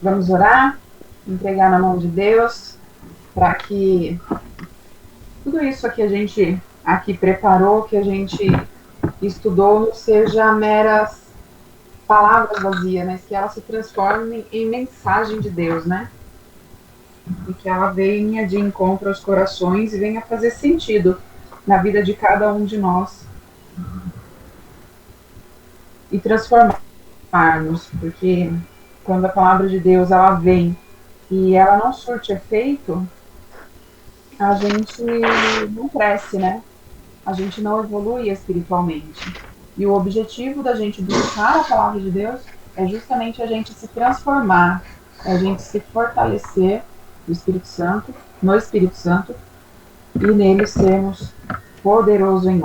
Vamos orar, entregar na mão de Deus, para que tudo isso que a gente aqui preparou, que a gente estudou, não seja meras palavras vazias, mas que ela se transforme em mensagem de Deus, né? E que ela venha de encontro aos corações e venha fazer sentido na vida de cada um de nós e transformarmos, porque quando a palavra de Deus ela vem e ela não surte efeito, a gente não cresce, né? A gente não evolui espiritualmente. E o objetivo da gente buscar a palavra de Deus é justamente a gente se transformar, é a gente se fortalecer do Espírito Santo, no Espírito Santo, e nele sermos poderosos em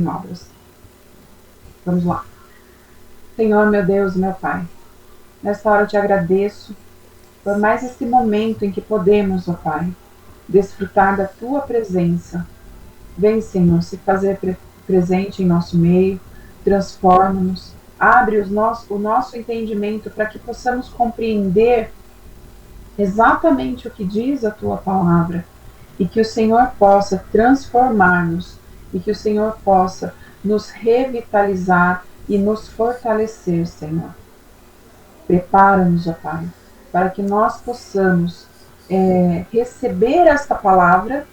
obras. Vamos lá. Senhor, meu Deus, meu Pai, nesta hora eu te agradeço por mais esse momento em que podemos, ó Pai, desfrutar da Tua presença. Vem, Senhor, se fazer presente em nosso meio, transforma-nos, abre o nosso entendimento para que possamos compreender exatamente o que diz a Tua palavra e que o Senhor possa transformar-nos e que o Senhor possa nos revitalizar e nos fortalecer, Senhor. Prepara-nos, ó Pai, para que nós possamos receber esta palavra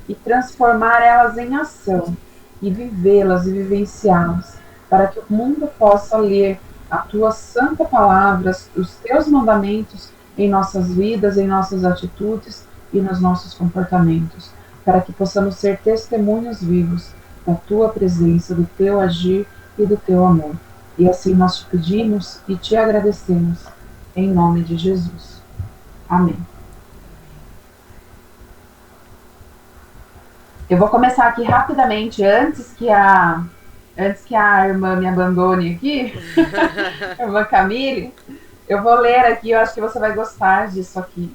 e transformar elas em ação e vivê-las e vivenciá-las, para que o mundo possa ler a tua santa palavra, os teus mandamentos em nossas vidas, em nossas atitudes e nos nossos comportamentos, para que possamos ser testemunhos vivos da tua presença, do teu agir e do teu amor. E assim nós te pedimos e te agradecemos, em nome de Jesus. Amém. Eu vou começar aqui rapidamente, antes que a irmã me abandone aqui, a irmã Camille, eu vou ler aqui, eu acho que você vai gostar disso aqui.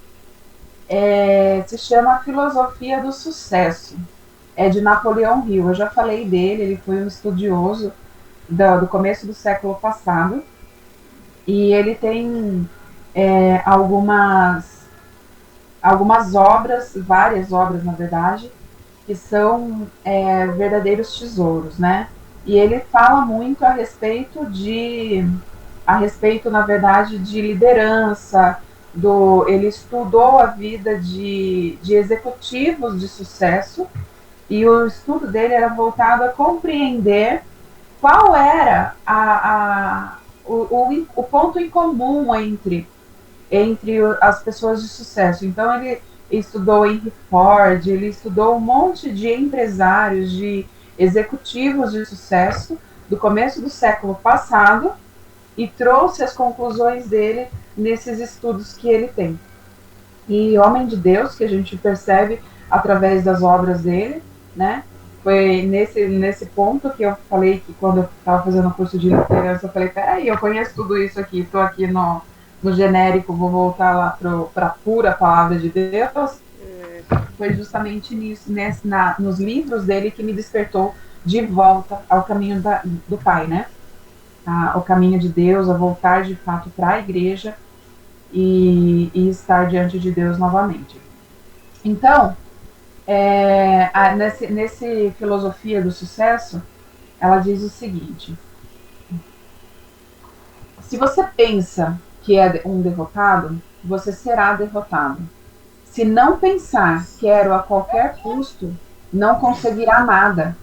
Se chama Filosofia do Sucesso. É de Napoleão Hill. Eu já falei dele, ele foi um estudioso do começo do século passado. E ele tem algumas obras, várias obras, na verdade, que são verdadeiros tesouros, né? E ele fala muito a respeito, na verdade, de liderança. Ele estudou a vida de executivos de sucesso e o estudo dele era voltado a compreender qual era o ponto em comum entre as pessoas de sucesso. Então ele estudou Henry Ford, ele estudou um monte de empresários, de executivos de sucesso do começo do século passado e trouxe as conclusões dele nesses estudos que ele tem. E Homem de Deus, que a gente percebe através das obras dele, né? Foi nesse ponto que eu falei que quando eu estava fazendo o curso de liderança, eu falei, peraí, eu conheço tudo isso aqui, estou aqui no genérico, vou voltar lá para a pura palavra de Deus. Foi justamente nisso, nos livros dele que me despertou de volta ao caminho do Pai, né? Ao caminho de Deus, a voltar de fato para a igreja e estar diante de Deus novamente. Então, nesse Filosofia do Sucesso, ela diz o seguinte: se você pensa que é um derrotado, você será derrotado. Se não pensar quero a qualquer custo, não conseguirá nada.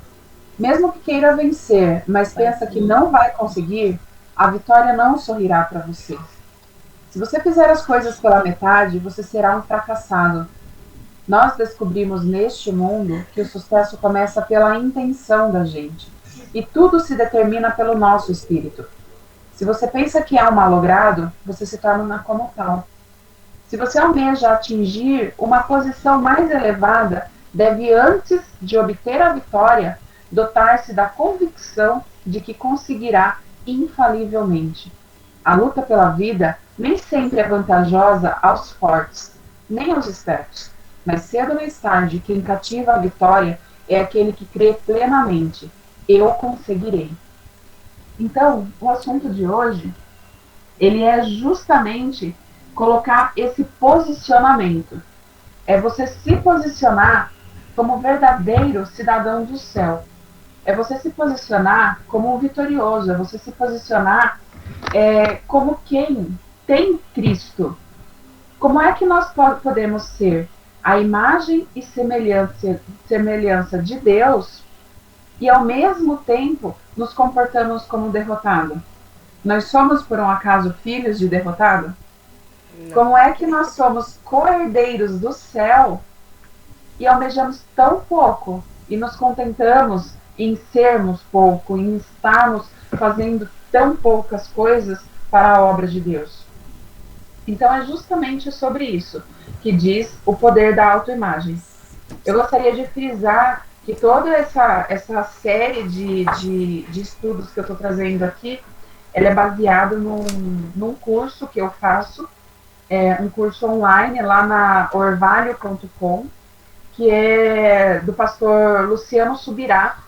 Mesmo que queira vencer, mas pensa que não vai conseguir, a vitória não sorrirá para você. Se você fizer as coisas pela metade, você será um fracassado. Nós descobrimos neste mundo que o sucesso começa pela intenção da gente. E tudo se determina pelo nosso espírito. Se você pensa que é um malogrado, você se torna como tal. Se você almeja atingir uma posição mais elevada, deve, antes de obter a vitória, dotar-se da convicção de que conseguirá infalivelmente. A luta pela vida nem sempre é vantajosa aos fortes, nem aos espertos, mas cedo ou mais tarde, quem cativa a vitória é aquele que crê plenamente: eu conseguirei. Então, o assunto de hoje, ele é justamente colocar esse posicionamento. É você se posicionar como verdadeiro cidadão do céu. É você se posicionar como um vitorioso. É você se posicionar como quem tem Cristo. Como é que nós podemos ser a imagem e semelhança de Deus e, ao mesmo tempo, nos comportamos como derrotado? Nós somos, por um acaso, filhos de derrotado? Não. Como é que nós somos co-herdeiros do céu e almejamos tão pouco e nos contentamos em sermos pouco, em estarmos fazendo tão poucas coisas para a obra de Deus? Então é justamente sobre isso que diz o poder da autoimagem. Eu gostaria de frisar que toda essa série de estudos que eu estou trazendo aqui, ela é baseada num curso que eu faço, um curso online lá na orvalho.com, que é do pastor Luciano Subirá,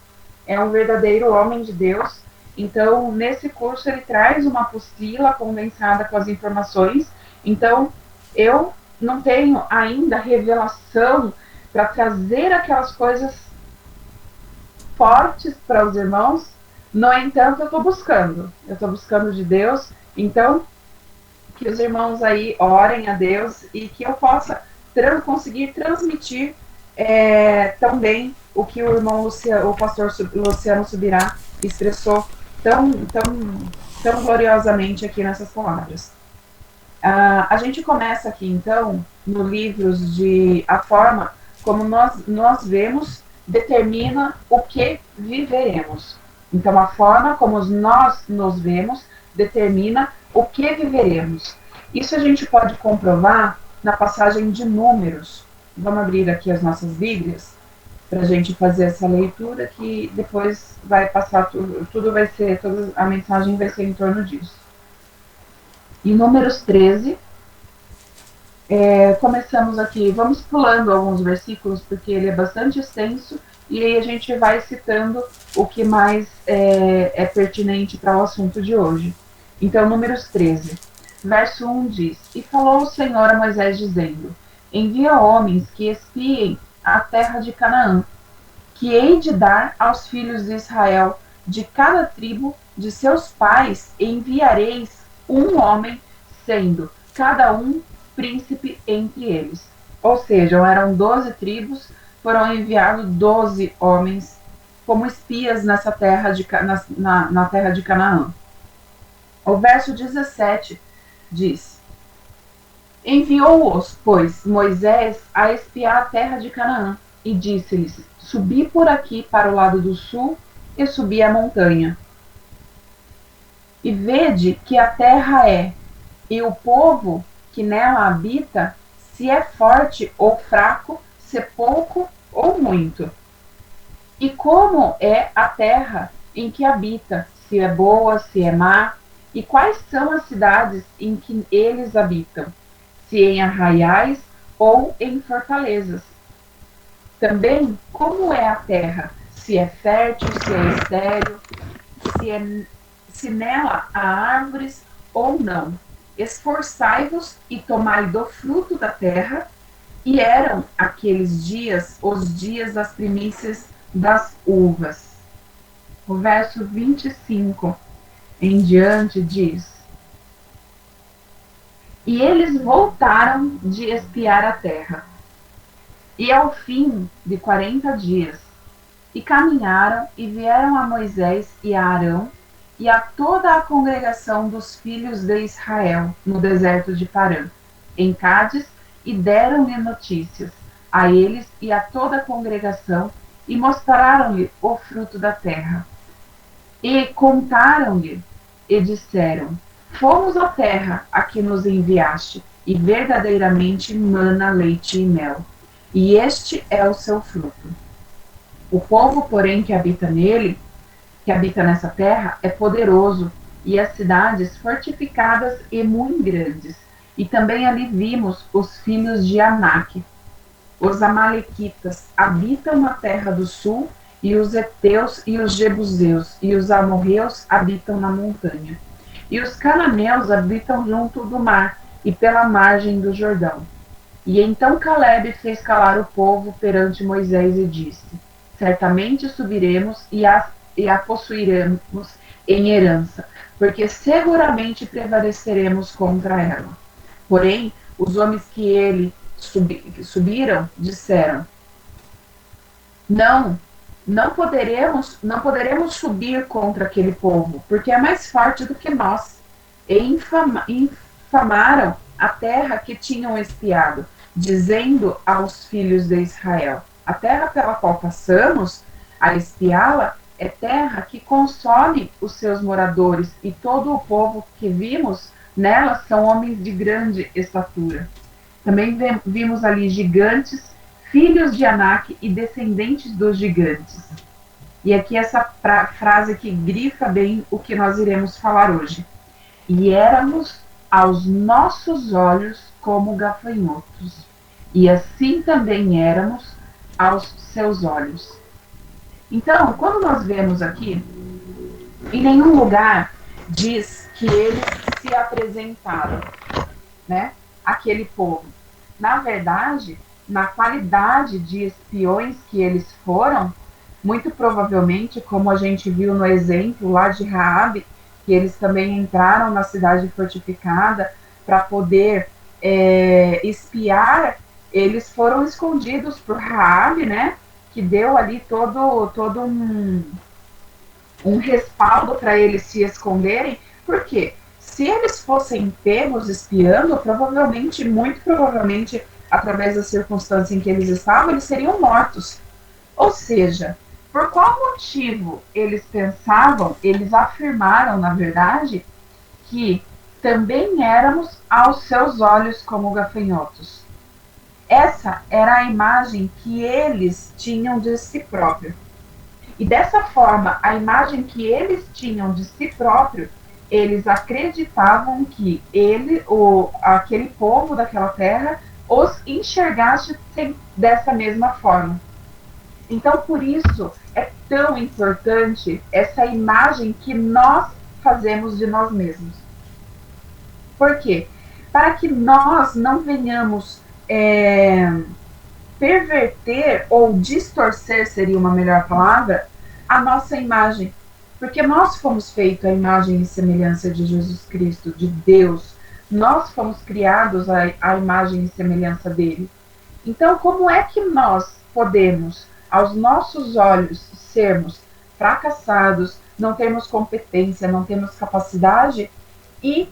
é um verdadeiro homem de Deus. Então, nesse curso, ele traz uma apostila condensada com as informações. Então, eu não tenho ainda revelação para trazer aquelas coisas fortes para os irmãos. No entanto, eu estou buscando. Eu estou buscando de Deus. Então, que os irmãos aí orem a Deus e que eu possa conseguir transmitir também o que o irmão Luciano, o pastor Luciano Subirá expressou tão gloriosamente aqui nessas palavras. A gente começa aqui, então, no livros de A Forma como nós vemos determina o que viveremos. Então, a forma como nós nos vemos determina o que viveremos. Isso a gente pode comprovar na passagem de Números. Vamos abrir aqui as nossas Bíblias para a gente fazer essa leitura, que depois vai passar tudo vai ser, toda a mensagem vai ser em torno disso. Em Números 13, começamos aqui, vamos pulando alguns versículos, porque ele é bastante extenso, e aí a gente vai citando o que mais é pertinente para o assunto de hoje. Então, Números 13, verso 1 diz: E falou o Senhor a Moisés, dizendo: Envia homens que espiem a terra de Canaã, que hei de dar aos filhos de Israel. De cada tribo de seus pais enviareis um homem, sendo cada um príncipe entre eles. Ou seja, eram 12 tribos, foram enviados 12 homens como espias nessa terra na terra de Canaã. O verso 17 diz: Enviou-os, pois, Moisés a espiar a terra de Canaã, e disse-lhes: Subi por aqui para o lado do sul, e subi a montanha. E vede que a terra e o povo que nela habita, se é forte ou fraco, se é pouco ou muito. E como é a terra em que habita, se é boa, se é má, e quais são as cidades em que eles habitam, se em arraiais ou em fortalezas. Também como é a terra, se é fértil, se é estéril, se nela há árvores ou não. Esforçai-vos e tomai do fruto da terra. E eram aqueles dias os dias das primícias das uvas. O verso 25 em diante diz: E eles voltaram de espiar a terra. E ao fim de 40 dias, e caminharam e vieram a Moisés e a Arão e a toda a congregação dos filhos de Israel no deserto de Parã, em Cádiz, e deram-lhe notícias a eles e a toda a congregação, e mostraram-lhe o fruto da terra. E contaram-lhe e disseram: Fomos à terra a que nos enviaste, e verdadeiramente mana leite e mel, e este é o seu fruto. O povo, porém, que habita nessa terra, é poderoso, e as cidades fortificadas e muito grandes. E também ali vimos os filhos de Anak. Os amalequitas habitam na terra do sul, e os heteus e os jebuseus e os amorreus habitam na montanha. E os cananeus habitam junto do mar, e pela margem do Jordão. E então Caleb fez calar o povo perante Moisés e disse: Certamente subiremos e a possuiremos em herança, porque seguramente prevaleceremos contra ela. Porém, os homens que subiram disseram: Não, não poderemos subir contra aquele povo, porque é mais forte do que nós. E infamaram a terra que tinham espiado, dizendo aos filhos de Israel: A terra pela qual passamos a espiá-la é terra que consome os seus moradores, e todo o povo que vimos nela são homens de grande estatura. Também vimos ali gigantes, filhos de Anak e descendentes dos gigantes. E aqui essa frase que grifa bem o que nós iremos falar hoje. E éramos aos nossos olhos como gafanhotos, e assim também éramos aos seus olhos. Então, quando nós vemos aqui, em nenhum lugar diz que eles se apresentaram, né, aquele povo. Na verdade, na qualidade de espiões que eles foram, muito provavelmente, como a gente viu no exemplo lá de Raabe, que eles também entraram na cidade fortificada para poder espiar, eles foram escondidos por Raabe, né, que deu ali todo um respaldo para eles se esconderem. Por quê? Se eles fossem pegos espiando, provavelmente, muito provavelmente, através da circunstância em que eles estavam, eles seriam mortos. Ou seja, por qual motivo eles pensavam, eles afirmaram, na verdade, que também éramos aos seus olhos como gafanhotos? Essa era a imagem que eles tinham de si próprio. E dessa forma, a imagem que eles tinham de si próprio, eles acreditavam que aquele povo daquela terra os enxergasse dessa mesma forma. Então, por isso, é tão importante essa imagem que nós fazemos de nós mesmos. Por quê? Para que nós não venhamos perverter ou distorcer, seria uma melhor palavra, a nossa imagem. Porque nós fomos feitos à imagem e semelhança de Jesus Cristo, de Deus. Nós fomos criados à imagem e semelhança dele. Então, como é que nós podemos, aos nossos olhos, sermos fracassados, não termos competência, não termos capacidade e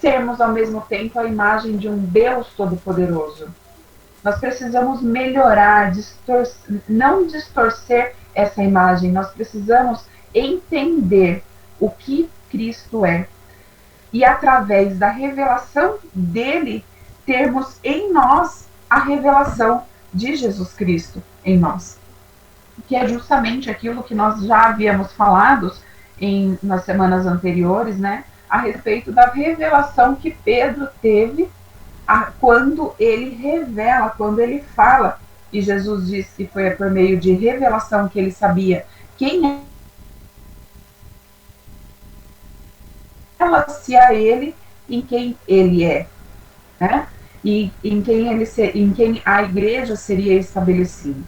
sermos ao mesmo tempo a imagem de um Deus Todo-Poderoso? Nós precisamos melhorar, não distorcer essa imagem. Nós precisamos entender o que Cristo é. E através da revelação dele, termos em nós a revelação de Jesus Cristo em nós. Que é justamente aquilo que nós já havíamos falado nas semanas anteriores, né? A respeito da revelação que Pedro teve quando ele revela, quando ele fala, e Jesus disse que foi por meio de revelação que ele sabia quem ela-se a ele, em quem ele é, né? E em quem a igreja seria estabelecida.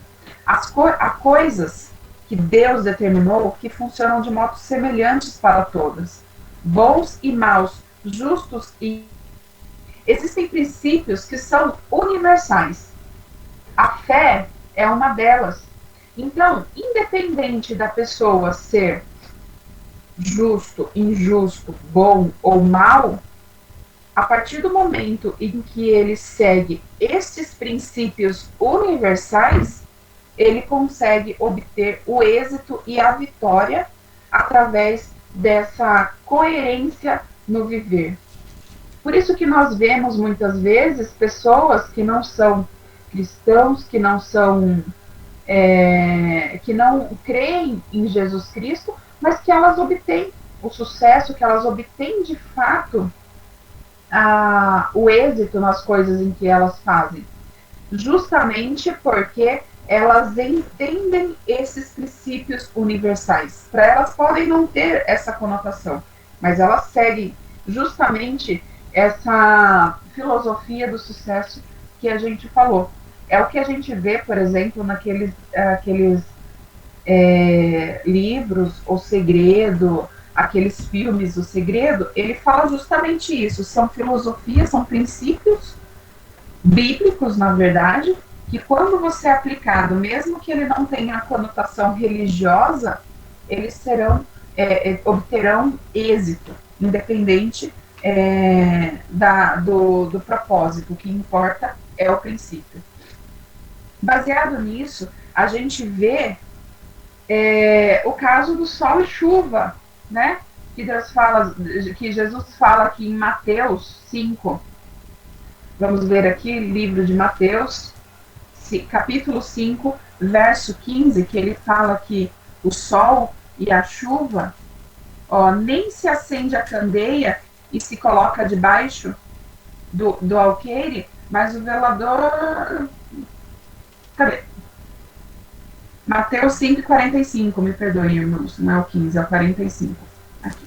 Há coisas que Deus determinou que funcionam de modo semelhantes para todas, bons e maus, justos e existem princípios que são universais. A fé é uma delas. Então, independente da pessoa ser justo, injusto, bom ou mal, a partir do momento em que ele segue esses princípios universais, ele consegue obter o êxito e a vitória através dessa coerência no viver. Por isso que nós vemos muitas vezes pessoas que não são cristãos, que não creem em Jesus Cristo, mas que elas obtêm o sucesso, que elas obtêm de fato o êxito nas coisas em que elas fazem. Justamente porque elas entendem esses princípios universais. Para elas podem não ter essa conotação, mas elas seguem justamente essa filosofia do sucesso que a gente falou. É o que a gente vê, por exemplo, naqueles livros, O Segredo, aqueles filmes, O Segredo, ele fala justamente isso. São filosofias, são princípios bíblicos, na verdade, que quando você é aplicado, mesmo que ele não tenha a conotação religiosa, eles obterão êxito, independente do propósito. O que importa é o princípio. Baseado nisso, a gente vê o caso do sol e chuva, né? Que Jesus fala aqui em Mateus 5. Vamos ver aqui, livro de Mateus, capítulo 5, verso 15, que ele fala que o sol e a chuva, nem se acende a candeia e se coloca debaixo do alqueire, mas o velador... Cadê? Mateus 5,45, me perdoem, irmãos, não é o 15, é o 45. Aqui.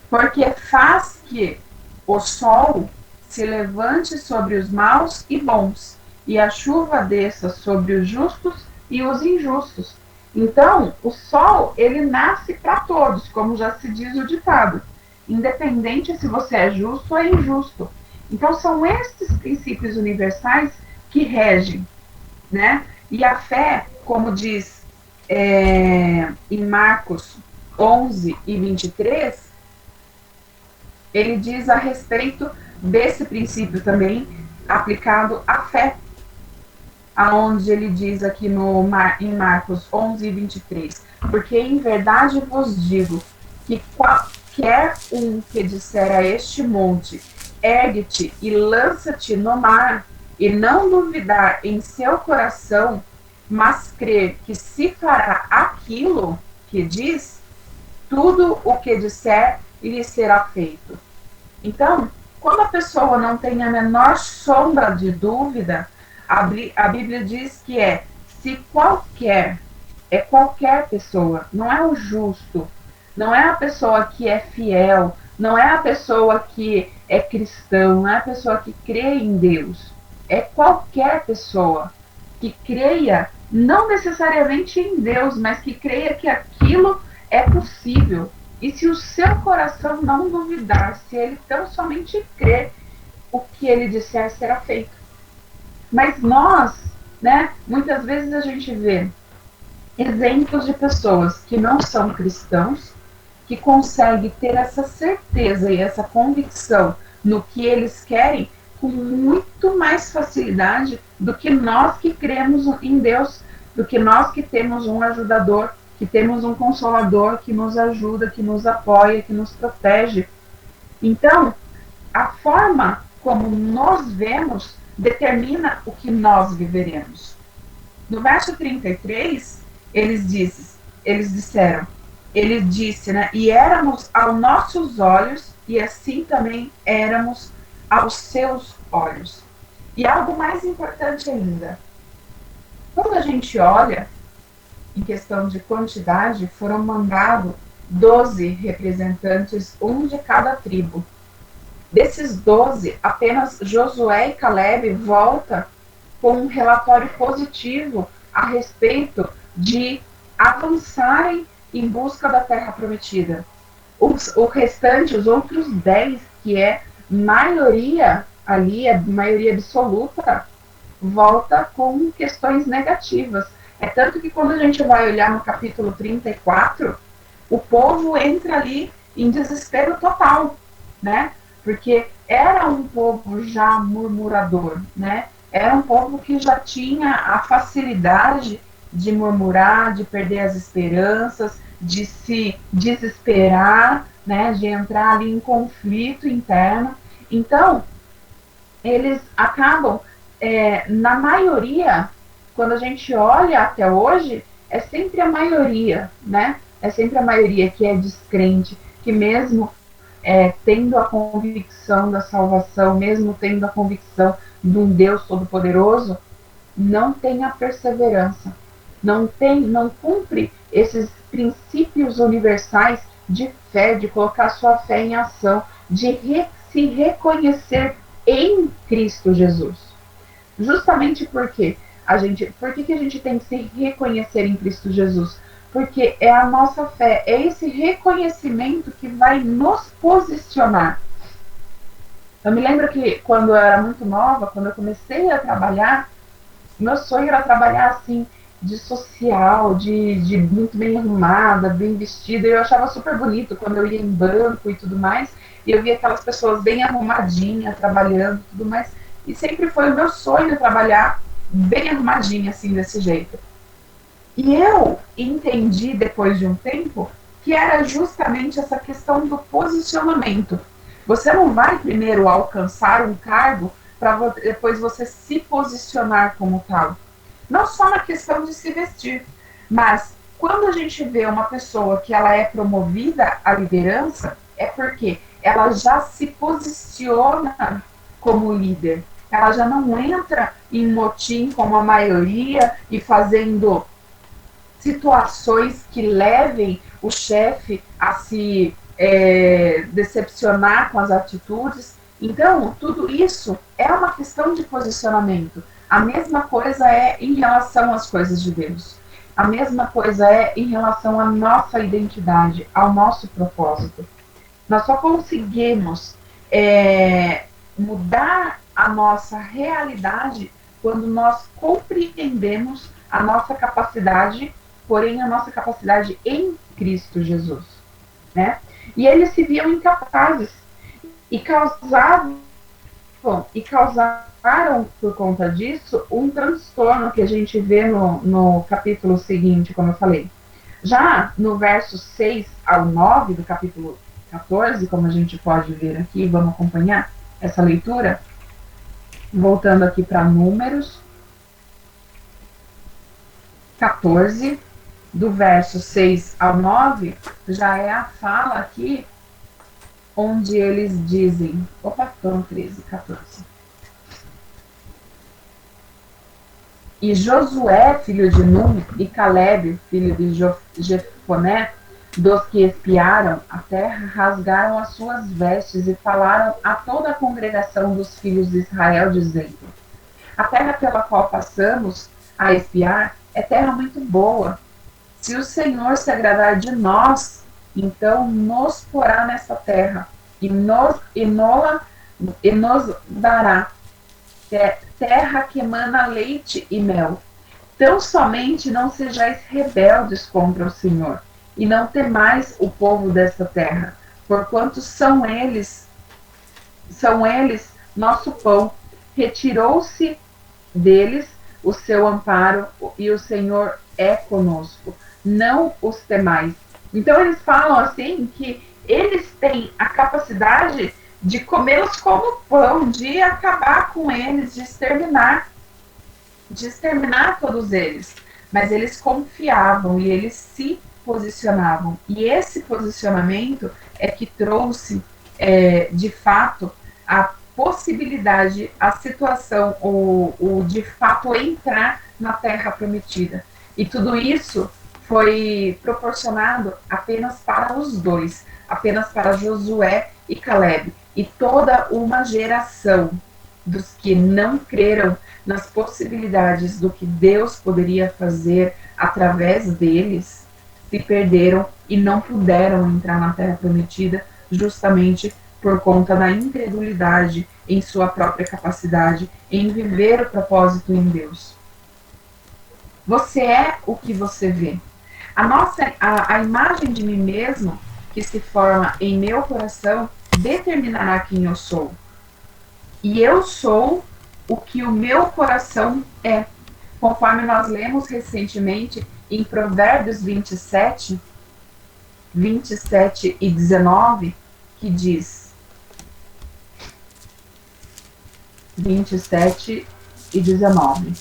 Porque faz que o sol se levante sobre os maus e bons, e a chuva desça sobre os justos e os injustos. Então, o sol, ele nasce para todos, como já se diz o ditado, independente se você é justo ou injusto. Então, são estes princípios universais que regem, né? E a fé, como diz em Marcos 11 e 23, ele diz a respeito desse princípio também aplicado à fé, aonde ele diz aqui em Marcos 11 e 23, porque em verdade vos digo que qualquer um que disser a este monte, ergue-te e lança-te no mar, e não duvidar em seu coração, mas crer que se fará aquilo que diz, tudo o que disser lhe será feito. Então, quando a pessoa não tem a menor sombra de dúvida, a Bíblia diz que se qualquer pessoa, não é o justo, não é a pessoa que é fiel, não é a pessoa que é cristão, não é a pessoa que crê em Deus, é qualquer pessoa que creia, não necessariamente em Deus, mas que creia que aquilo é possível. E se o seu coração não duvidar, se ele tão somente crer, o que ele disser será feito. Mas nós, né, muitas vezes a gente vê exemplos de pessoas que não são cristãos, que conseguem ter essa certeza e essa convicção no que eles querem com muito mais facilidade do que nós que cremos em Deus, do que nós que temos um ajudador, que temos um consolador que nos ajuda, que nos apoia, que nos protege. Então, a forma como nós vemos determina o que nós viveremos. No verso 33, ele disse, né, e éramos aos nossos olhos, e assim também éramos aos seus olhos. E algo mais importante ainda, quando a gente olha, em questão de quantidade, foram mandados 12 representantes, um de cada tribo. Desses 12, apenas Josué e Caleb voltam com um relatório positivo a respeito de avançarem em busca da terra prometida. O restante, os outros 10, que é maioria ali, é maioria absoluta, volta com questões negativas. É tanto que quando a gente vai olhar no capítulo 34, o povo entra ali em desespero total, né? Porque era um povo já murmurador, né? Era um povo que já tinha a facilidade de murmurar, de perder as esperanças, de se desesperar, né? De entrar ali em conflito interno. Então, eles acabam, na maioria, quando a gente olha até hoje, é sempre a maioria, né? É sempre a maioria que é descrente, que mesmo tendo a convicção da salvação, mesmo tendo a convicção de um Deus Todo-Poderoso, não tem a perseverança, não cumpre esses princípios universais de fé, de colocar sua fé em ação, se reconhecer em Cristo Jesus. Justamente porque por que a gente tem que se reconhecer em Cristo Jesus? Porque é a nossa fé, é esse reconhecimento que vai nos posicionar. Eu me lembro que quando eu era muito nova, quando eu comecei a trabalhar, meu sonho era trabalhar assim, de social, de muito bem arrumada, bem vestida. Eu achava super bonito quando eu ia em banco e tudo mais, e eu via aquelas pessoas bem arrumadinhas, trabalhando e tudo mais. E sempre foi o meu sonho trabalhar bem arrumadinha, assim, desse jeito. E eu entendi, depois de um tempo, que era justamente essa questão do posicionamento. Você não vai primeiro alcançar um cargo para depois você se posicionar como tal. Não só na questão de se vestir, mas quando a gente vê uma pessoa que ela é promovida à liderança, é porque ela já se posiciona como líder. Ela já não entra em motim como a maioria e fazendo situações que levem o chefe a se decepcionar com as atitudes. Então, tudo isso é uma questão de posicionamento. A mesma coisa é em relação às coisas de Deus. A mesma coisa é em relação à nossa identidade, ao nosso propósito. Nós só conseguimos mudar a nossa realidade quando nós compreendemos a nossa capacidade, porém a nossa capacidade em Cristo Jesus, né? E eles se viam incapazes e causaram por conta disso um transtorno que a gente vê no capítulo seguinte, como eu falei. Já no verso 6 ao 9 do capítulo 14, como a gente pode ver aqui, vamos acompanhar essa leitura, voltando aqui para Números 14, do verso 6 ao 9, já é a fala aqui onde eles dizem, foram 13, 14. E Josué, filho de Num, e Caleb, filho de Jefoné, dos que espiaram a terra, rasgaram as suas vestes e falaram a toda a congregação dos filhos de Israel, dizendo: a terra pela qual passamos a espiar é terra muito boa. Se o Senhor se agradar de nós, então nos porá nessa terra e nos dará terra que emana leite e mel. Tão somente não sejais rebeldes contra o Senhor, e não temais o povo desta terra, porquanto são eles nosso pão. Retirou-se deles o seu amparo, e o Senhor é conosco. Não os temais. Então eles falam assim que eles têm a capacidade de comê-los como pão, de acabar com eles, de exterminar todos eles. Mas eles confiavam e eles se posicionavam. E esse posicionamento é que trouxe, de fato, a possibilidade, a situação, o de fato entrar na Terra Prometida. E tudo isso foi proporcionado apenas para os dois, apenas para Josué e Caleb. E toda uma geração dos que não creram nas possibilidades do que Deus poderia fazer através deles, se perderam e não puderam entrar na Terra Prometida, justamente por conta da incredulidade em sua própria capacidade em viver o propósito em Deus. Você é o que você vê. A imagem de mim mesmo que se forma em meu coração determinará quem eu sou. E eu sou o que o meu coração é. Conforme nós lemos recentemente em Provérbios 27 e 19, que diz 27 e 19.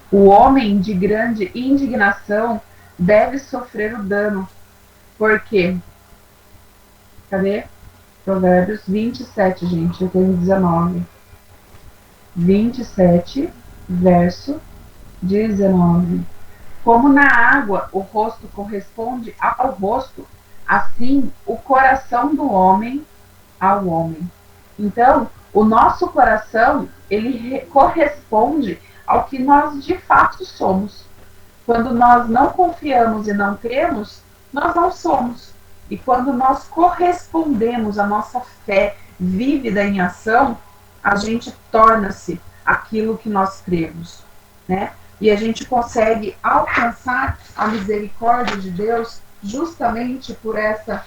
O homem de grande indignação deve sofrer o dano, porque cadê? Provérbios 27, gente, eu tenho 19. 27, verso 19. Como na água o rosto corresponde ao rosto, assim o coração do homem ao homem. Então, o nosso coração, ele corresponde ao que nós de fato somos. Quando nós não confiamos e não cremos, nós não somos. E quando nós correspondemos à nossa fé vívida em ação, a gente torna-se aquilo que nós cremos, né? E a gente consegue alcançar a misericórdia de Deus justamente por essa.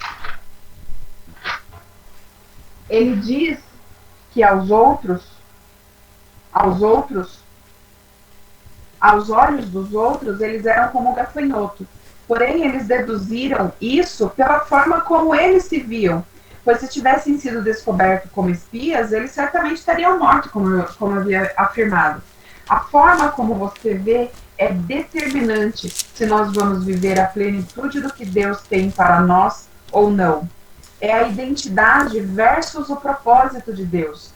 Ele diz que aos outros, aos olhos dos outros, eles eram como gafanhoto. Porém, eles deduziram isso pela forma como eles se viam. Pois se tivessem sido descobertos como espias, eles certamente estariam mortos, como eu havia afirmado. A forma como você vê é determinante se nós vamos viver a plenitude do que Deus tem para nós ou não. É a identidade versus o propósito de Deus.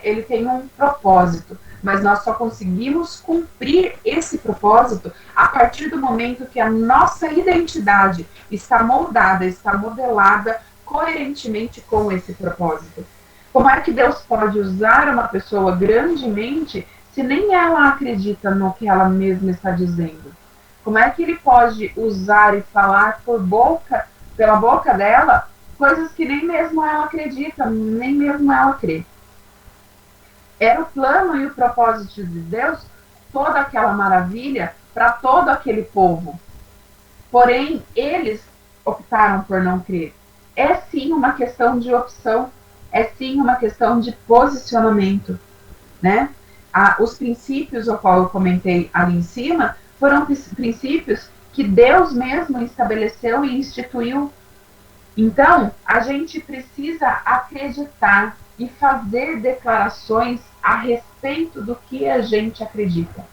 Ele tem um propósito, mas nós só conseguimos cumprir esse propósito a partir do momento que a nossa identidade está moldada, está modelada coerentemente com esse propósito. Como é que Deus pode usar uma pessoa grandemente se nem ela acredita no que ela mesma está dizendo? Como é que ele pode usar e falar pela boca dela, coisas que nem mesmo ela acredita, nem mesmo ela crê? Era o plano e o propósito de Deus, toda aquela maravilha para todo aquele povo. Porém, eles optaram por não crer. É sim uma questão de opção, é sim uma questão de posicionamento, né? Os princípios, ao qual eu comentei ali em cima, foram princípios que Deus mesmo estabeleceu e instituiu. Então, a gente precisa acreditar e fazer declarações a respeito do que a gente acredita.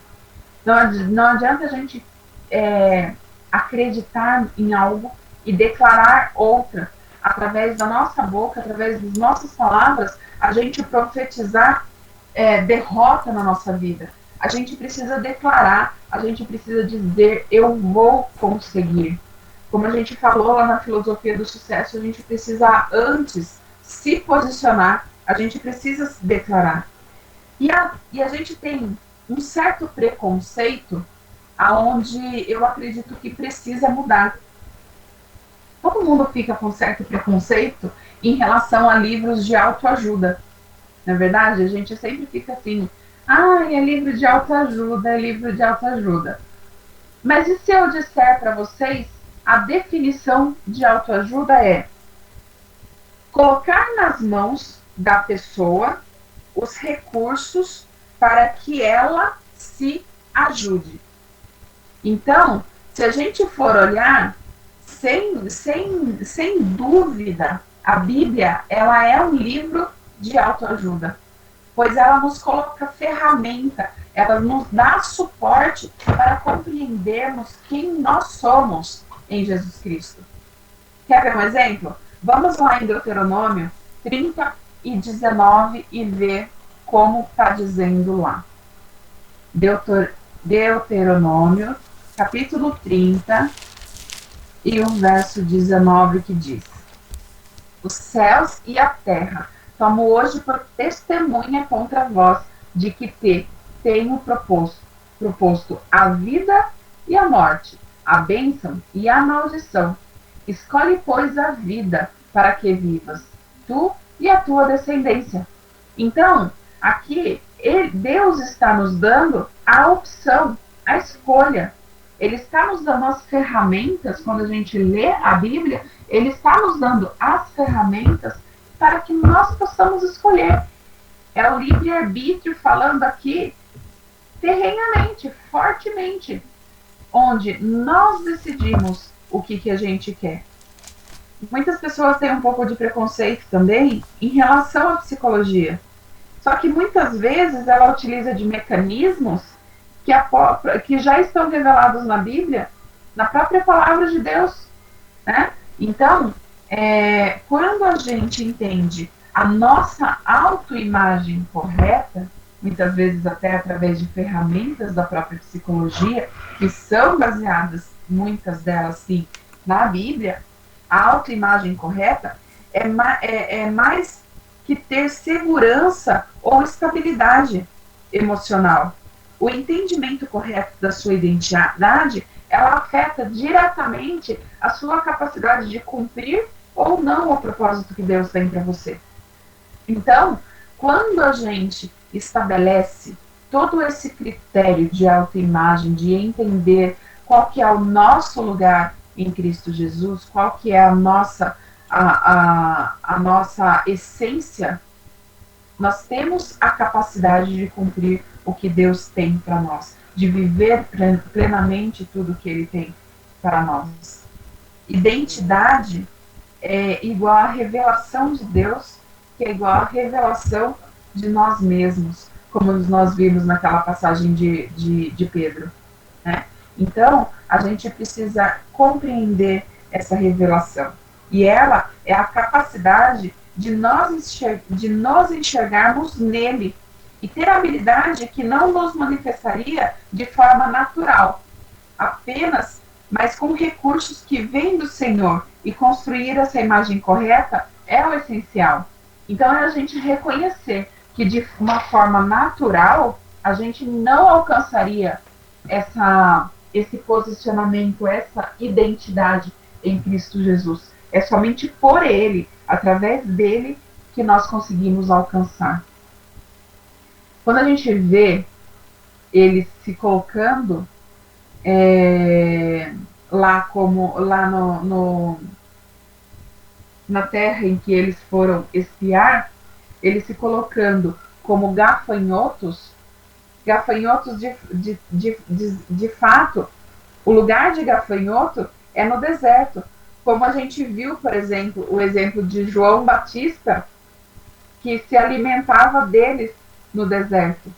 Não adianta a gente acreditar em algo e declarar outra. Através da nossa boca, através das nossas palavras, a gente profetizar derrota na nossa vida. A gente precisa declarar, a gente precisa dizer, eu vou conseguir. Como a gente falou lá na filosofia do sucesso, a gente precisa antes se posicionar, a gente precisa se declarar. E a gente tem um certo preconceito aonde eu acredito que precisa mudar. Todo mundo fica com certo preconceito em relação a livros de autoajuda. Na verdade, a gente sempre fica assim, é livro de autoajuda, é livro de autoajuda. Mas e se eu disser para vocês, a definição de autoajuda é colocar nas mãos da pessoa os recursos para que ela se ajude. Então, se a gente for olhar, sem dúvida, a Bíblia ela é um livro de autoajuda, pois ela nos coloca ferramenta, ela nos dá suporte para compreendermos quem nós somos em Jesus Cristo. Quer ver um exemplo? Vamos lá em Deuteronômio 30 e 19 e ver como está dizendo lá. Deuteronômio, capítulo 30 e o verso 19 que diz: os céus e a terra tomo hoje por testemunha contra vós de que tenho proposto a vida e a morte, a bênção e a maldição. Escolhe, pois, a vida para que vivas, tu e a tua descendência. Então, aqui, Deus está nos dando a opção, a escolha. Ele está nos dando as ferramentas, quando a gente lê a Bíblia, ele está nos dando as ferramentas para que nós possamos escolher. É o livre-arbítrio falando aqui terrenamente, fortemente, onde nós decidimos o que a gente quer. Muitas pessoas têm um pouco de preconceito também em relação à psicologia. Só que muitas vezes ela utiliza de mecanismos que já estão revelados na Bíblia, na própria palavra de Deus, né? Então, quando a gente entende a nossa autoimagem correta, muitas vezes até através de ferramentas da própria psicologia, que são baseadas, muitas delas sim, na Bíblia, a autoimagem correta é mais que ter segurança ou estabilidade emocional. O entendimento correto da sua identidade, ela afeta diretamente a sua capacidade de cumprir ou não o propósito que Deus tem para você. Então, quando a gente estabelece todo esse critério de autoimagem, de entender qual que é o nosso lugar em Cristo Jesus, qual que é a nossa essência, nós temos a capacidade de cumprir o que Deus tem para nós, de viver plenamente tudo que Ele tem para nós. Identidade é igual à revelação de Deus, que é igual à revelação de nós mesmos, como nós vimos naquela passagem de Pedro. Né? Então, a gente precisa compreender essa revelação. E ela é a capacidade de nos enxergarmos nele e ter a habilidade que não nos manifestaria de forma natural, apenas, mas com recursos que vêm do Senhor, e construir essa imagem correta é o essencial. Então, é a gente reconhecer que de uma forma natural a gente não alcançaria esse posicionamento, essa identidade em Cristo Jesus. É somente por Ele, através dele, que nós conseguimos alcançar. Quando a gente vê ele se colocando lá na terra em que eles foram espiar, ele se colocando como gafanhotos de fato, o lugar de gafanhoto é no deserto, como a gente viu, por exemplo, o exemplo de João Batista, que se alimentava deles no deserto.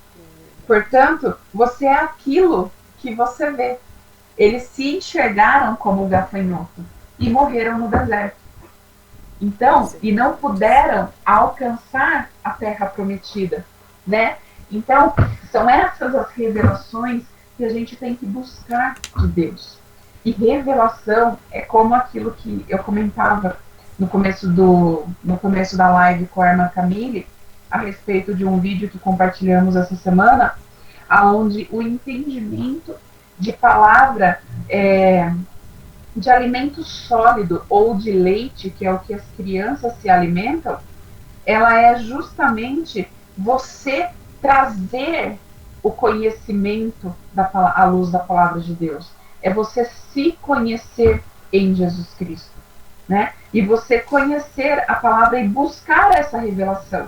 Portanto, você é aquilo que você vê. Eles se enxergaram como gafanhoto e morreram no deserto. Então, e não puderam alcançar a terra prometida, né? Então, são essas as revelações que a gente tem que buscar de Deus. E revelação é como aquilo que eu comentava no começo da live com a irmã Camille, a respeito de um vídeo que compartilhamos essa semana, onde o entendimento de palavra de alimento sólido ou de leite, que é o que as crianças se alimentam, ela é justamente você trazer o conhecimento à luz da palavra de Deus. É você se conhecer em Jesus Cristo, né? E você conhecer a palavra e buscar essa revelação.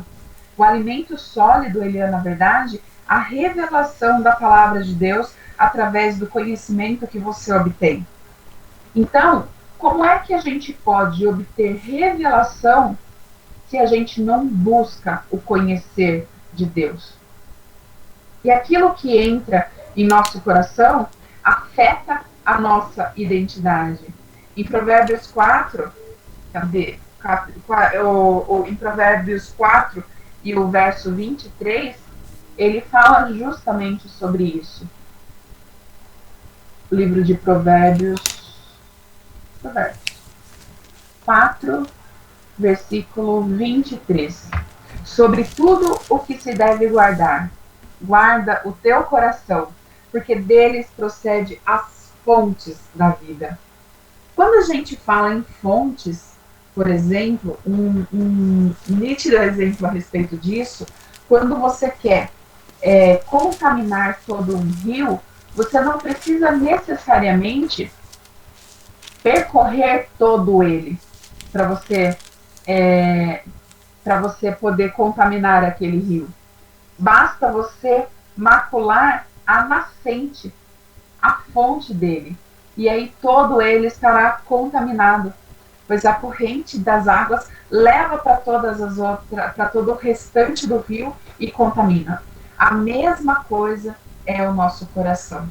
O alimento sólido, ele é, na verdade, a revelação da palavra de Deus através do conhecimento que você obtém. Então, como é que a gente pode obter revelação se a gente não busca o conhecer de Deus? E aquilo que entra em nosso coração afeta a nossa identidade. Em Provérbios 4, em Provérbios 4 e o verso 23, ele fala justamente sobre isso. O livro de Provérbios 4, versículo 23. Sobre tudo o que se deve guardar, guarda o teu coração, porque deles procede as fontes da vida. Quando a gente fala em fontes, por exemplo, um nítido exemplo a respeito disso, quando você quer contaminar todo um rio, você não precisa necessariamente percorrer todo ele para você poder contaminar aquele rio. Basta você macular a nascente, a fonte dele, e aí todo ele estará contaminado, pois a corrente das águas leva para todo o restante do rio e contamina. A mesma coisa é o nosso coração.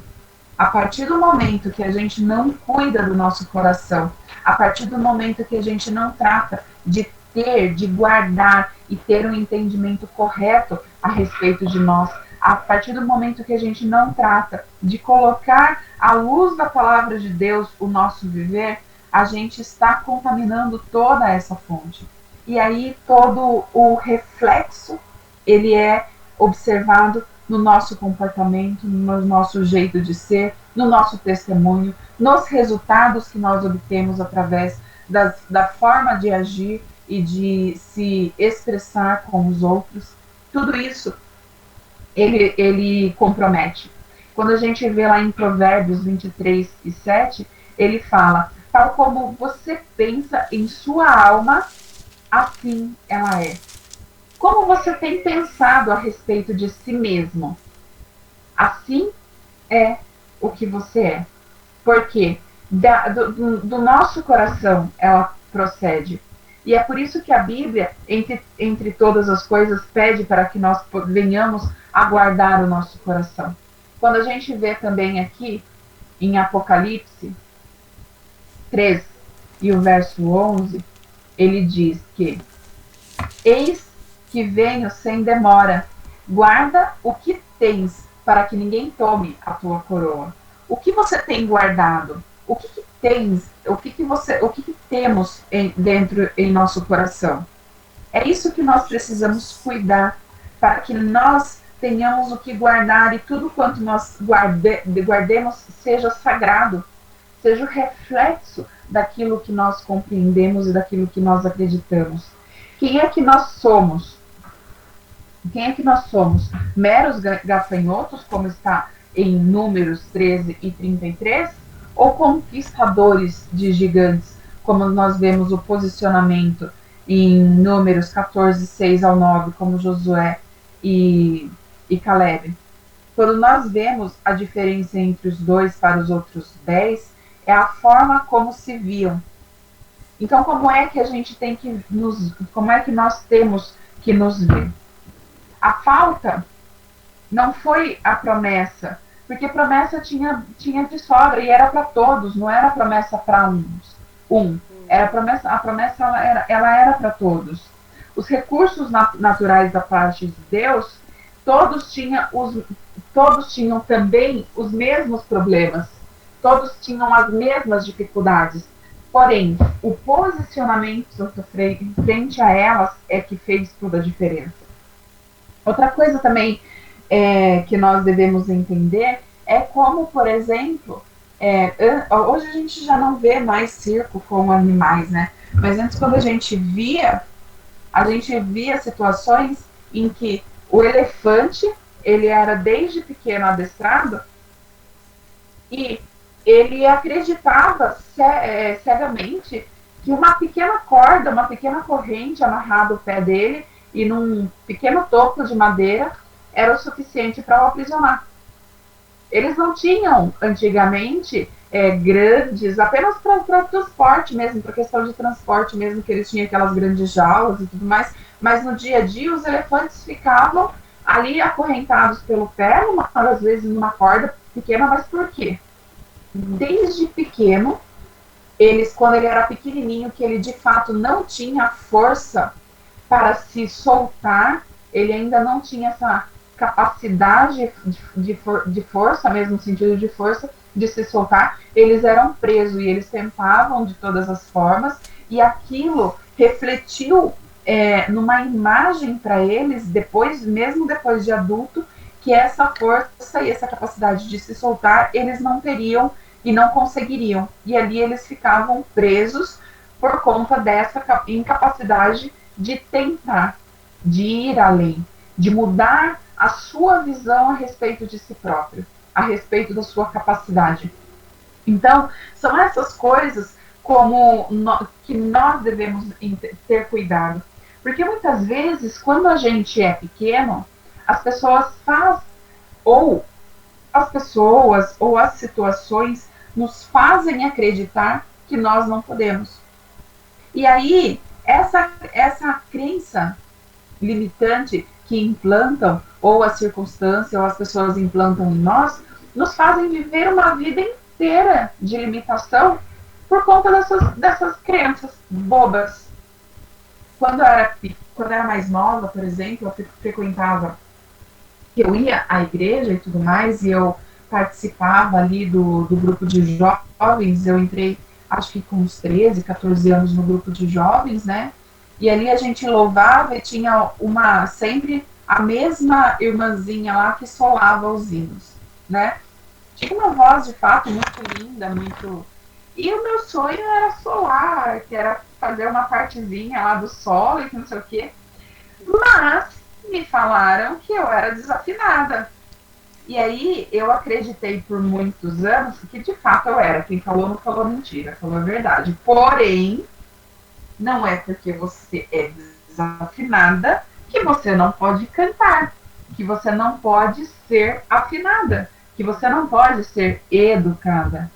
A partir do momento que a gente não cuida do nosso coração, a partir do momento que a gente não trata de de guardar e ter um entendimento correto a respeito de nós. A partir do momento que a gente não trata de colocar à luz da palavra de Deus o nosso viver, a gente está contaminando toda essa fonte. E aí todo o reflexo, ele é observado no nosso comportamento, no nosso jeito de ser, no nosso testemunho, nos resultados que nós obtemos através da forma de agir e de se expressar com os outros. Tudo isso ele compromete. Quando a gente vê lá em Provérbios 23:7, ele fala: tal como você pensa em sua alma, assim ela é. Como você tem pensado a respeito de si mesmo? Assim é o que você é. Porque do nosso coração ela procede. E é por isso que a Bíblia, entre todas as coisas, pede para que nós venhamos a guardar o nosso coração. Quando a gente vê também aqui em Apocalipse 3 e o verso 11, ele diz que: eis que venho sem demora, guarda o que tens, para que ninguém tome a tua coroa. O que você tem guardado? O que tens? O que temos dentro em nosso coração? É isso que nós precisamos cuidar, para que nós tenhamos o que guardar e tudo quanto nós guardemos seja sagrado, seja o reflexo daquilo que nós compreendemos e daquilo que nós acreditamos. Quem é que nós somos? Quem é que nós somos? Meros gafanhotos, como está em Números 13 e 33? Ou conquistadores de gigantes, como nós vemos o posicionamento em Números 14, 6 ao 9, como Josué e Caleb? Quando nós vemos a diferença entre os dois para os outros 10, é a forma como se viam. Então, como é que a gente tem que como é que nós temos que nos ver? A falta não foi a promessa, porque promessa tinha de sobra e era para todos, não era promessa para uns. Era a promessa ela era para todos. Os recursos naturais da parte de Deus, todos tinham também os mesmos problemas, todos tinham as mesmas dificuldades. Porém, o posicionamento frente a elas é que fez toda a diferença. Outra coisa também que nós devemos entender é como, por exemplo, hoje a gente já não vê mais circo com animais, né? Mas antes, quando a gente via situações em que o elefante, ele era desde pequeno adestrado e ele acreditava cegamente que uma pequena corda, uma pequena corrente amarrada ao pé dele e num pequeno topo de madeira era o suficiente para o aprisionar. Eles não tinham, antigamente, grandes, apenas para transporte mesmo, para questão de transporte mesmo, que eles tinham aquelas grandes jaulas e tudo mais, mas no dia a dia os elefantes ficavam ali acorrentados pelo pé, às vezes numa corda pequena, mas por quê? Desde pequeno, quando ele era pequenininho, que ele de fato não tinha força para se soltar, ele ainda não tinha essa capacidade de força, mesmo sentido de força, de se soltar, eles eram presos e eles tentavam de todas as formas, e aquilo refletiu numa imagem para eles, mesmo depois de adulto, que essa força e essa capacidade de se soltar, eles não teriam e não conseguiriam. E ali eles ficavam presos por conta dessa incapacidade de tentar, de ir além, de mudar a sua visão a respeito de si próprio, a respeito da sua capacidade. Então, são essas coisas que nós devemos ter cuidado. Porque muitas vezes, quando a gente é pequeno, as pessoas ou as situações nos fazem acreditar que nós não podemos. E aí, essa crença limitante que implantam, ou a circunstância, ou as pessoas implantam em nós, nos fazem viver uma vida inteira de limitação por conta dessas crenças bobas. quando eu era mais nova, por exemplo, eu frequentava, eu ia à igreja e tudo mais, e eu participava ali do grupo de jovens, eu entrei, acho que com uns 13, 14 anos no grupo de jovens, né? E ali a gente louvava e tinha sempre a mesma irmãzinha lá que solava os hinos, né? Tinha uma voz de fato muito linda, muito. E o meu sonho era solar, que era fazer uma partezinha lá do solo e não sei o quê. Mas me falaram que eu era desafinada. E aí eu acreditei por muitos anos que de fato eu era. Quem falou não falou mentira, falou a verdade. Porém, não é porque você é desafinada que você não pode cantar, que você não pode ser afinada, que você não pode ser educada.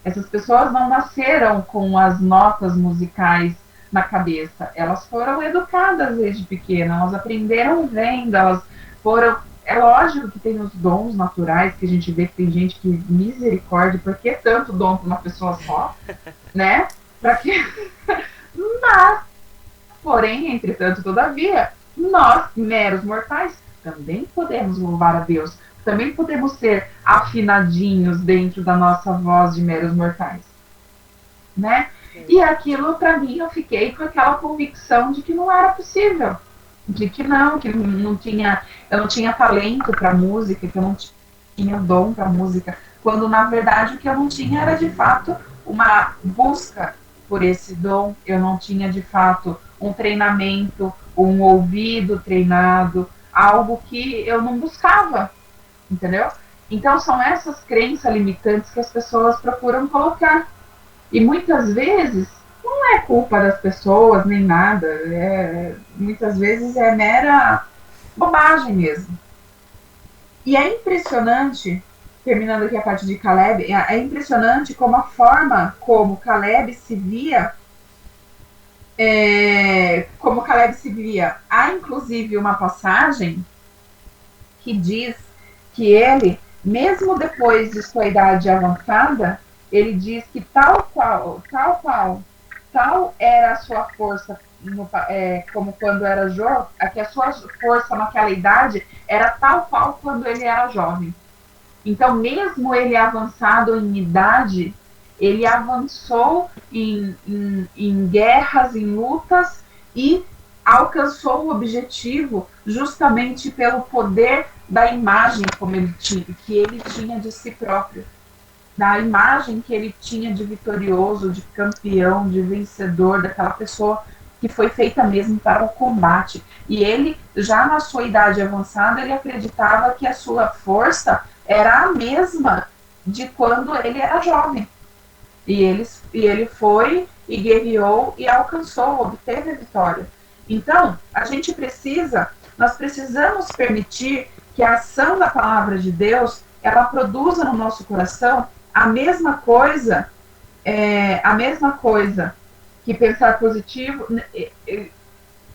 Essas pessoas não nasceram com as notas musicais na cabeça, elas foram educadas desde pequena, elas aprenderam vendo, elas foram. É lógico que tem os dons naturais, que a gente vê que tem gente que, misericórdia, por que tanto dom para uma pessoa só, né? Para que. Mas, porém, entretanto, todavia, nós, meros mortais, também podemos louvar a Deus, também podemos ser afinadinhos dentro da nossa voz de meros mortais, né? E aquilo, para mim, eu fiquei com aquela convicção de que não era possível, de que não tinha, eu não tinha talento para música, que eu não tinha dom para música, quando na verdade o que eu não tinha era de fato uma busca por esse dom, eu não tinha de fato um treinamento, um ouvido treinado, algo que eu não buscava, entendeu? Então são essas crenças limitantes que as pessoas procuram colocar. E muitas vezes não é culpa das pessoas nem nada, muitas vezes é mera bobagem mesmo. E é impressionante, terminando aqui a parte de Caleb, é impressionante como a forma como Caleb se via, Há inclusive uma passagem que diz que ele, mesmo depois de sua idade avançada, ele diz que tal era a sua força, como quando era jovem, que a sua força naquela idade era tal qual quando ele era jovem. Então, mesmo ele avançado em idade, ele avançou em guerras, em lutas e alcançou o objetivo justamente pelo poder da imagem que ele tinha de si próprio, da imagem que ele tinha de vitorioso, de campeão, de vencedor, daquela pessoa que foi feita mesmo para o combate. E ele, já na sua idade avançada, ele acreditava que a sua força era a mesma de quando ele era jovem. E ele foi e guerreou e alcançou, obteve a vitória. Então, nós precisamos permitir que a ação da palavra de Deus, ela produza no nosso coração a mesma coisa que pensar positivo.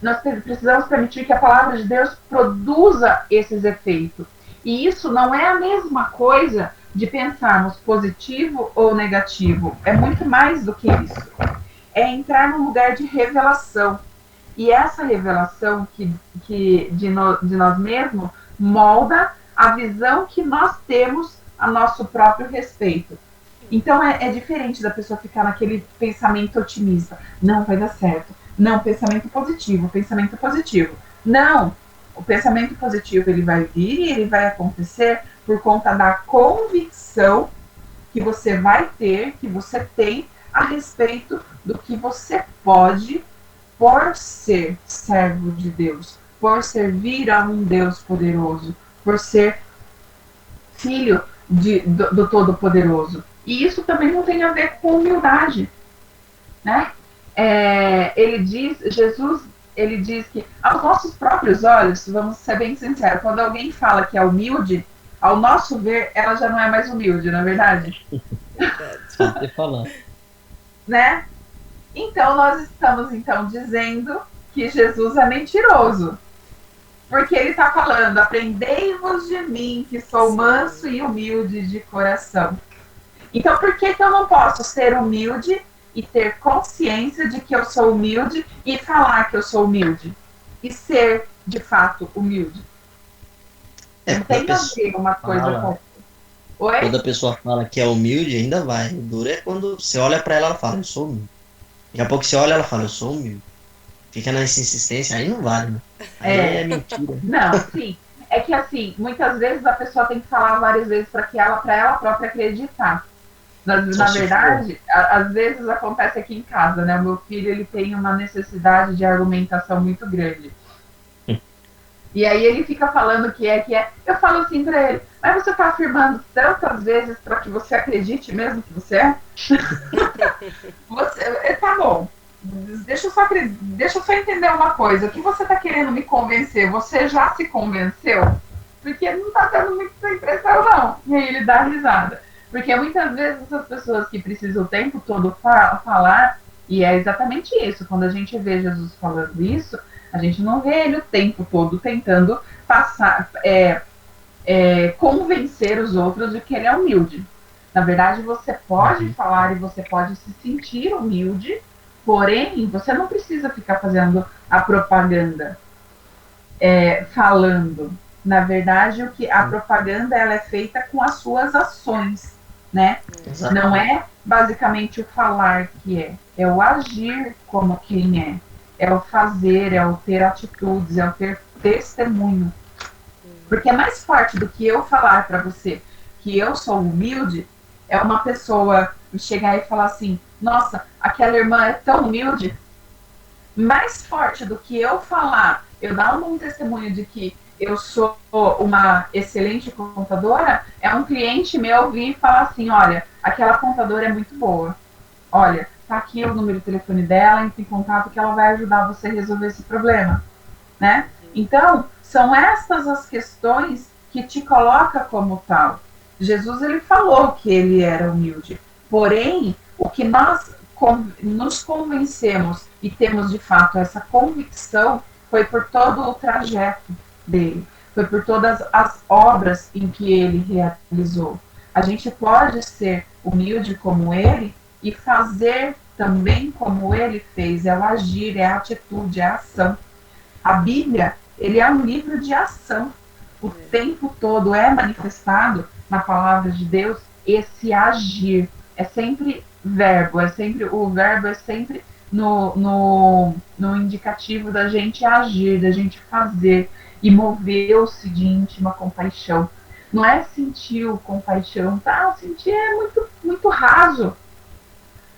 Nós precisamos permitir que a palavra de Deus produza esses efeitos. E isso não é a mesma coisa de pensarmos positivo ou negativo. É muito mais do que isso. É entrar num lugar de revelação. E essa revelação de nós mesmos molda a visão que nós temos a nosso próprio respeito. Então é diferente da pessoa ficar naquele pensamento otimista. Não, vai dar certo. Não, pensamento positivo, pensamento positivo. Não, o pensamento positivo ele vai vir e ele vai acontecer por conta da convicção que você vai ter, que você tem a respeito do que você pode por ser servo de Deus, por servir a um Deus poderoso, por ser filho do Todo-Poderoso. E isso também não tem a ver com humildade, né? Jesus, ele diz que aos nossos próprios olhos, vamos ser bem sinceros, quando alguém fala que é humilde, ao nosso ver, ela já não é mais humilde, não é verdade? Só te falando. Né? Então, nós estamos dizendo que Jesus é mentiroso. Porque ele está falando, aprendei-vos de mim, que sou manso e humilde de coração. Então, por que eu não posso ser humilde e ter consciência de que eu sou humilde e falar que eu sou humilde. E ser, de fato, humilde. Não Quando a tem a pessoa ver uma coisa com... fala, Oi? quando a pessoa fala que é humilde, ainda vai. O duro é quando você olha pra ela, ela fala, eu sou humilde. Daqui a pouco você olha, ela fala, eu sou humilde. Fica nessa insistência, aí não vale, né? Aí é É, mentira. não, sim. É que assim, muitas vezes a pessoa tem que falar várias vezes para ela própria acreditar. Só Na se for. verdade, às vezes acontece aqui em casa, né? O meu filho ele tem uma necessidade de argumentação muito grande. E aí ele fica falando que é, que é. Eu falo assim para ele, mas você está afirmando tantas vezes para que você acredite mesmo que você é? Você, tá bom. Deixa eu só entender uma coisa. O que você está querendo me convencer? Você já se convenceu? Porque não está dando muita impressão, não. E aí ele dá risada. Porque muitas vezes essas pessoas que precisam o tempo todo falar, e é exatamente isso, quando a gente vê Jesus falando isso, a gente não vê ele o tempo todo tentando passar, convencer os outros de que ele é humilde. Na verdade, você pode Uhum. falar e você pode se sentir humilde, porém, você não precisa ficar fazendo a propaganda, falando. Na verdade, o que a propaganda ela é feita com as suas ações, né? Não Exatamente. é basicamente o falar que é o agir como quem é o fazer, é o ter atitudes, é o ter testemunho. Porque é mais forte do que eu falar para você que eu sou humilde, é uma pessoa chegar e falar assim: nossa, aquela irmã é tão humilde. Mais forte do que eu falar, eu dar um testemunho de que eu sou uma excelente contadora, é um cliente meu vir e falar assim: olha, aquela contadora é muito boa. Olha, tá aqui o número de telefone dela, entre em contato que ela vai ajudar você a resolver esse problema, né? Então, são estas as questões que te coloca como tal. Jesus ele falou que ele era humilde, porém, o que nós nos convencemos e temos de fato essa convicção foi por todo o trajeto dele, foi por todas as obras em que ele realizou. A gente pode ser humilde como ele e fazer também como ele fez, é o agir, é a atitude, é a ação. A Bíblia, ele é um livro de ação. O tempo todo é manifestado na palavra de Deus esse agir. É sempre verbo, o verbo é sempre no indicativo da gente agir, da gente fazer e mover-se de íntima compaixão. Não é sentir compaixão, tá? Sentir é muito, muito raso.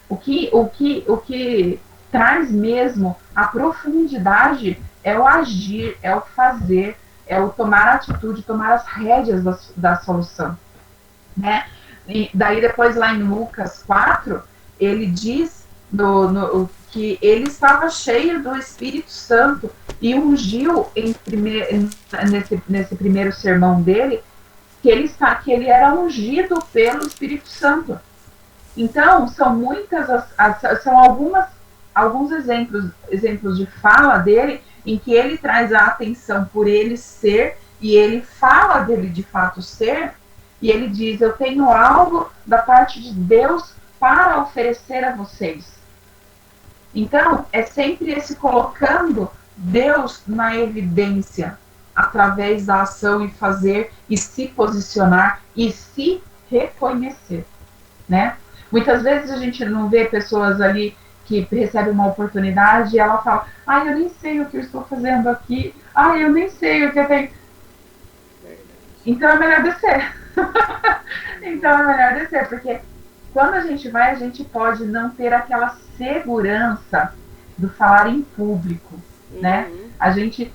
O que traz mesmo a profundidade é o agir, é o fazer, é o tomar atitude, tomar as rédeas da solução, né? E daí depois lá em Lucas 4, ele diz que ele estava cheio do Espírito Santo e ungiu nesse primeiro sermão dele que ele era ungido pelo Espírito Santo. Então, são muitas, são alguns exemplos de fala dele em que ele traz a atenção por ele ser, e ele fala dele de fato ser, e ele diz: eu tenho algo da parte de Deus para oferecer a vocês. Então, é sempre esse colocando Deus na evidência, através da ação e fazer, e se posicionar, e se reconhecer, né? Muitas vezes a gente não vê pessoas ali que recebem uma oportunidade e ela fala: ai, eu nem sei o que eu estou fazendo aqui, ai, eu nem sei o que eu tenho. Então é melhor descer. Então é melhor descer, porque quando a gente vai, a gente pode não ter aquela segurança do falar em público, né? A gente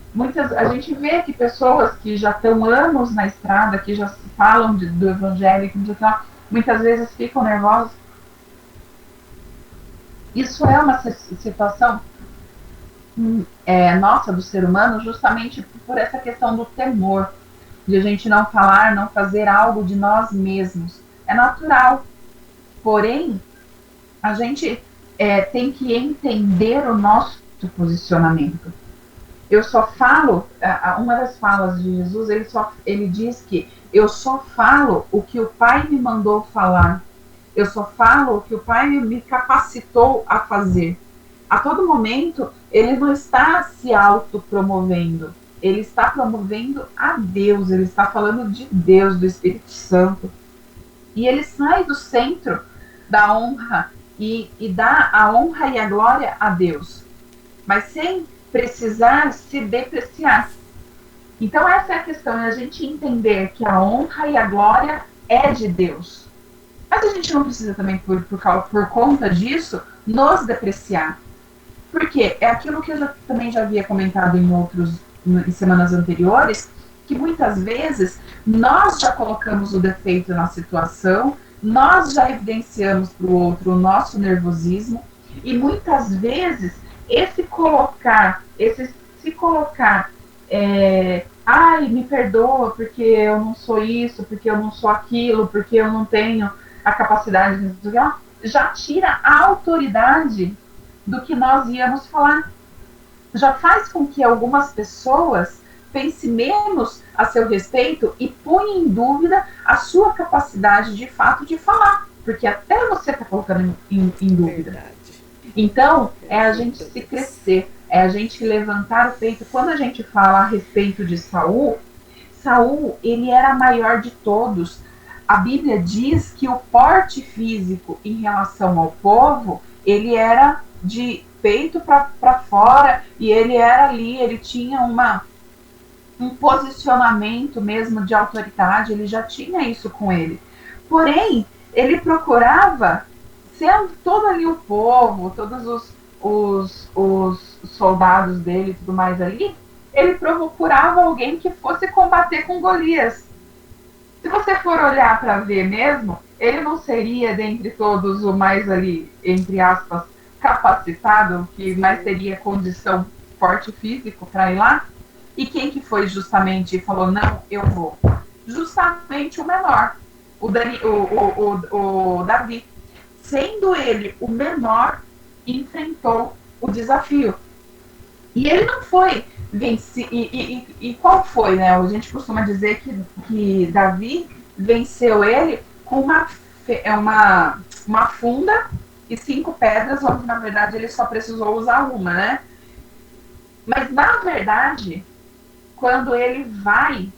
vê que pessoas que já estão anos na estrada, que já falam do evangelho, que já muitas vezes ficam nervosos. Isso é uma situação nossa, do ser humano, justamente por essa questão do temor, de a gente não falar, não fazer algo de nós mesmos. É natural. Porém, a gente tem que entender o nosso posicionamento. Eu só falo, uma das falas de Jesus, ele diz que eu só falo o que o Pai me mandou falar. Eu só falo o que o Pai me capacitou a fazer. A todo momento, ele não está se autopromovendo. Ele está promovendo a Deus. Ele está falando de Deus, do Espírito Santo. E ele sai do centro da honra e dá a honra e a glória a Deus, mas sem precisar se depreciar. Então essa é a questão, é a gente entender que a honra e a glória é de Deus. Mas a gente não precisa também, por conta disso, nos depreciar. Porque é aquilo que eu também já havia comentado em semanas anteriores, que muitas vezes nós já colocamos o defeito na situação, nós já evidenciamos para o outro o nosso nervosismo, e muitas vezes esse se colocar, ai, me perdoa porque eu não sou isso, porque eu não sou aquilo, porque eu não tenho a capacidade de já tira a autoridade do que nós íamos falar. Já faz com que algumas pessoas pense menos a seu respeito e ponha em dúvida a sua capacidade de fato de falar, porque até você está colocando em dúvida. Verdade. Então, é a gente se crescer, é a gente levantar o peito. Quando a gente fala a respeito de Saul, ele era maior de todos. A Bíblia diz que o porte físico em relação ao povo, ele era de peito para fora, e ele era ali, ele tinha um posicionamento mesmo de autoridade, ele já tinha isso com ele. Porém, ele procurava, sendo todo ali o povo, todos os soldados dele e tudo mais ali, ele procurava alguém que fosse combater com Golias. Se você for olhar para ver mesmo, ele não seria, dentre todos, o mais ali, entre aspas, capacitado, que mais teria condição, porte físico para ir lá. E quem que foi justamente e falou, não, eu vou? Justamente o menor, o Davi. Sendo ele o menor, enfrentou o desafio. E ele não foi vencer. E qual foi, né? A gente costuma dizer que Davi venceu ele com uma funda e 5 pedras, onde na verdade ele só precisou usar uma, né? Mas na verdade, quando ele vai,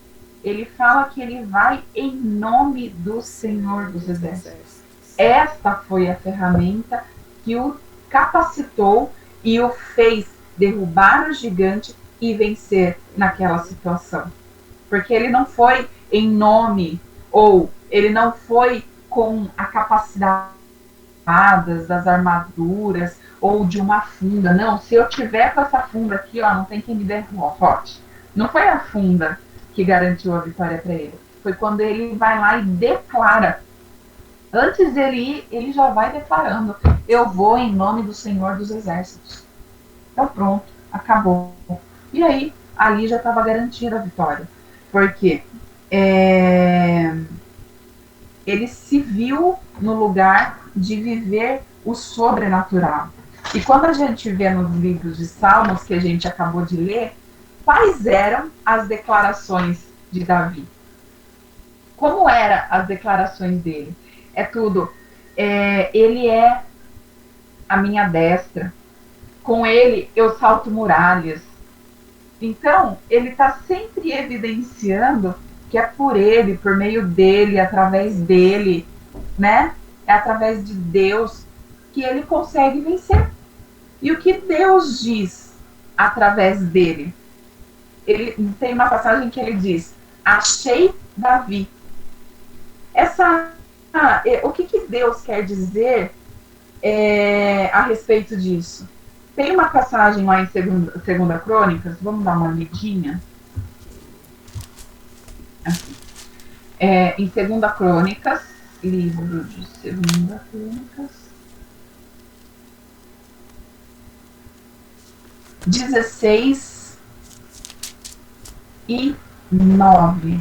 ele fala que ele vai em nome do Senhor dos Exércitos. Esta foi a ferramenta que o capacitou e o fez derrubar o gigante e vencer naquela situação. Porque ele não foi em nome, ou ele não foi com a capacidade das armaduras ou de uma funda. Não, se eu tiver com essa funda aqui, ó, não tem quem me derruba forte. Não foi a funda que garantiu a vitória para ele. Foi quando ele vai lá e declara. Antes dele ir, ele já vai declarando: eu vou em nome do Senhor dos Exércitos. Então pronto, acabou. E aí, ali já estava garantida a vitória. Porque ele se viu no lugar de viver o sobrenatural. E quando a gente vê nos livros de Salmos que a gente acabou de ler, quais eram as declarações de Davi? Como eram as declarações dele? É tudo. Ele é a minha destra. Com ele eu salto muralhas. Então, ele está sempre evidenciando que é por ele, por meio dele, através dele, né? É através de Deus que ele consegue vencer. E o que Deus diz através dele? Ele tem uma passagem que ele diz: achei Davi. O que Deus quer dizer a respeito disso? Tem uma passagem lá em segunda Crônicas, vamos dar uma olhadinha. Assim. Em segunda Crônicas, livro de segunda Crônicas, 16 e 9.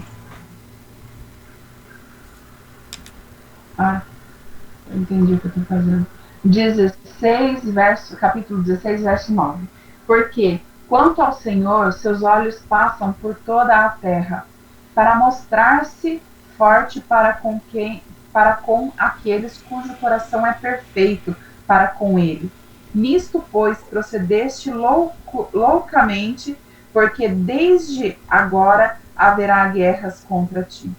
Eu entendi o que eu estou fazendo. 16, capítulo 16, verso 9. Porque, quanto ao Senhor, seus olhos passam por toda a terra, para mostrar-se forte para com quem para com aqueles cujo coração é perfeito para com ele. Nisto, pois, procedeste loucamente, porque desde agora haverá guerras contra ti.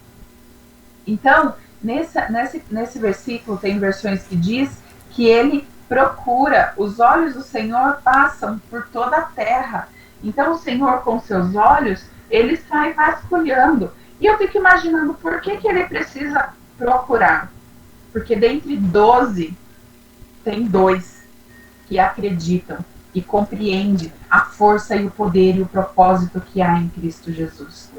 Então, nesse versículo, tem versões que diz que ele procura, os olhos do Senhor passam por toda a terra. Então, o Senhor, com seus olhos, ele sai vasculhando. E eu fico imaginando por que ele precisa procurar. Porque dentre 12, tem 2 que acreditam e compreendem a força e o poder e o propósito que há em Cristo Jesus.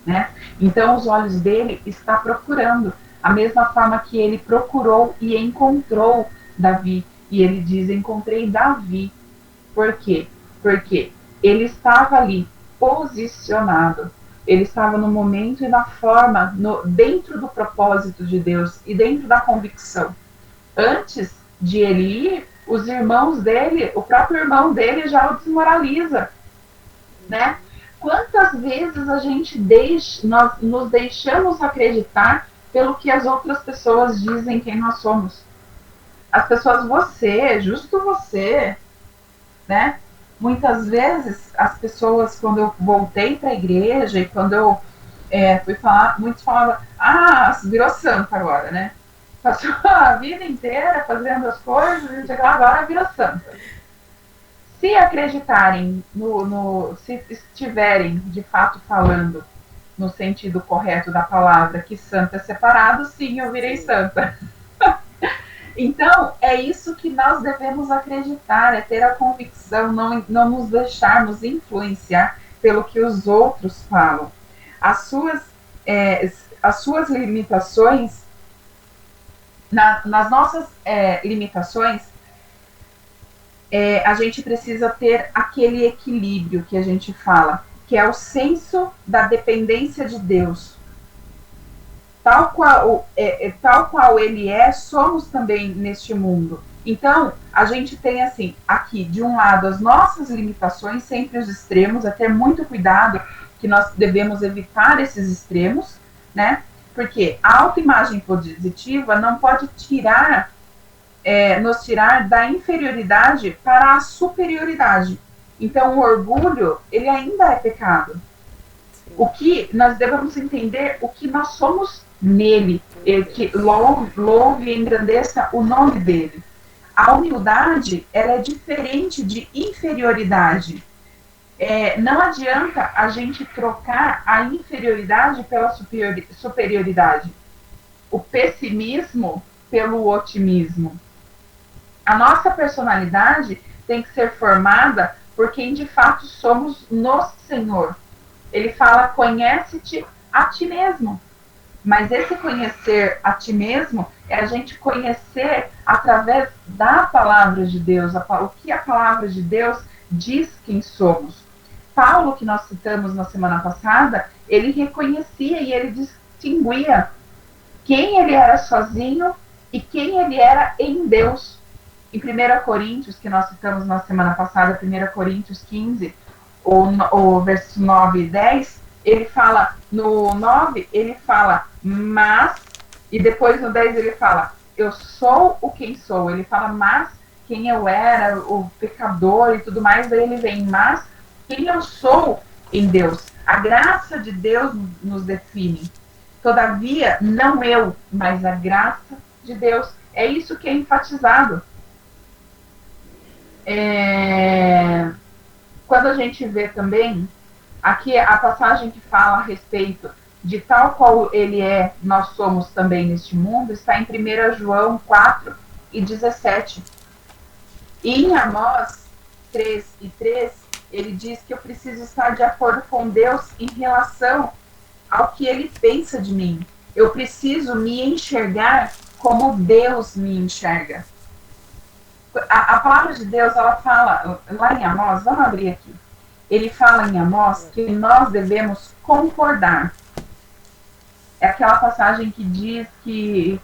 Né? Então, os olhos dele estão procurando, a mesma forma que ele procurou e encontrou Davi. E ele diz: encontrei Davi. Por quê? Porque ele estava ali, posicionado. Ele estava no momento e na forma, dentro do propósito de Deus e dentro da convicção. Antes de ele ir, os irmãos dele, o próprio irmão dele já o desmoraliza, né? Quantas vezes a gente nós nos deixamos acreditar pelo que as outras pessoas dizem quem nós somos? As pessoas, você, justo você, né? Muitas vezes as pessoas, quando eu voltei para a igreja e quando eu fui falar, muitos falavam: ah, virou santa agora, né? Passou a vida inteira fazendo as coisas e agora virou santa. Se acreditarem, se estiverem de fato falando no sentido correto da palavra, que santo é separado, sim, eu virei santa. Então, é isso que nós devemos acreditar, é ter a convicção, não nos deixarmos influenciar pelo que os outros falam. As suas limitações, nas nossas limitações, a gente precisa ter aquele equilíbrio que a gente fala, que é o senso da dependência de Deus. Tal qual ele é, somos também neste mundo. Então, a gente tem assim, aqui, de um lado, as nossas limitações, sempre os extremos, é ter muito cuidado que nós devemos evitar esses extremos, né? Porque a autoimagem positiva não pode nos tirar da inferioridade para a superioridade. Então, o orgulho, ele ainda é pecado. O que nós devemos entender, o que nós somos nele, que louve e engrandeça o nome dele. A humildade, ela é diferente de inferioridade. Não adianta a gente trocar a inferioridade pela superioridade. O pessimismo pelo otimismo. A nossa personalidade tem que ser formada por quem de fato somos no Senhor. Ele fala: conhece-te a ti mesmo. Mas esse conhecer a ti mesmo é a gente conhecer através da palavra de Deus, o que a palavra de Deus diz quem somos. Paulo, que nós citamos na semana passada, ele reconhecia e ele distinguia quem ele era sozinho e quem ele era em Deus. Em 1 Coríntios, que nós citamos na semana passada, 1 Coríntios 15, o verso 9 e 10, ele fala, no 9, ele fala, mas, e depois no 10 ele fala, eu sou o quem sou. Ele fala, mas, quem eu era, o pecador e tudo mais, daí ele vem, mas, quem eu sou em Deus. A graça de Deus nos define. Todavia, não eu, mas a graça de Deus. É isso que é enfatizado. Quando a gente vê também, aqui a passagem que fala a respeito de tal qual ele é, nós somos também neste mundo, está em 1 João 4 e 17. E em Amós 3 e 3, ele diz que eu preciso estar de acordo com Deus em relação ao que ele pensa de mim. Eu preciso me enxergar como Deus me enxerga. A palavra de Deus, ela fala, lá em Amós, vamos abrir aqui. Ele fala em Amós que nós devemos concordar. É aquela passagem que diz que...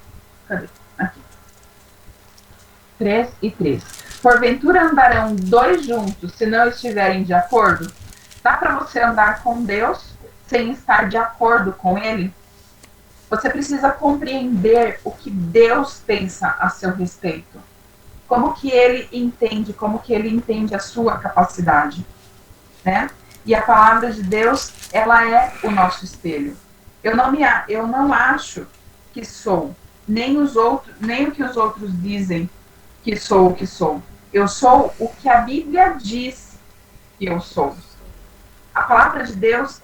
Cadê? Aqui. 3 e 3. Porventura andarão dois juntos se não estiverem de acordo? Dá para você andar com Deus sem estar de acordo com Ele? Você precisa compreender o que Deus pensa a seu respeito. Como que ele entende a sua capacidade, né? E a palavra de Deus, ela é o nosso espelho. Eu não acho que sou, nem o que os outros dizem que sou o que sou. Eu sou o que a Bíblia diz que eu sou. A palavra de Deus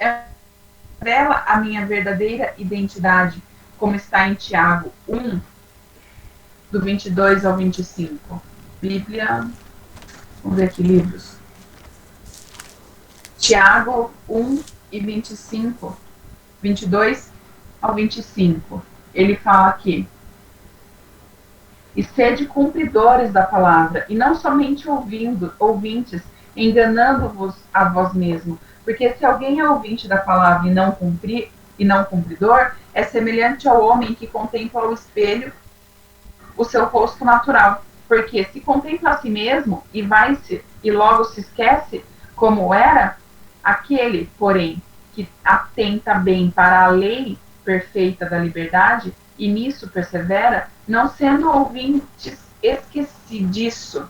revela a minha verdadeira identidade, como está em Tiago 1, do 22 ao 25. Bíblia, vamos ver aqui, livros. Tiago 1 e 25, 22 ao 25. Ele fala aqui: e sede cumpridores da palavra, e não somente ouvintes, enganando-vos a vós mesmos. Porque se alguém é ouvinte da palavra e não cumpridor, é semelhante ao homem que contempla ao espelho o seu rosto natural. Porque se contempla a si mesmo e vai-se e logo se esquece como era, aquele, porém, que atenta bem para a lei perfeita da liberdade e nisso persevera, não sendo ouvintes esquecidiço,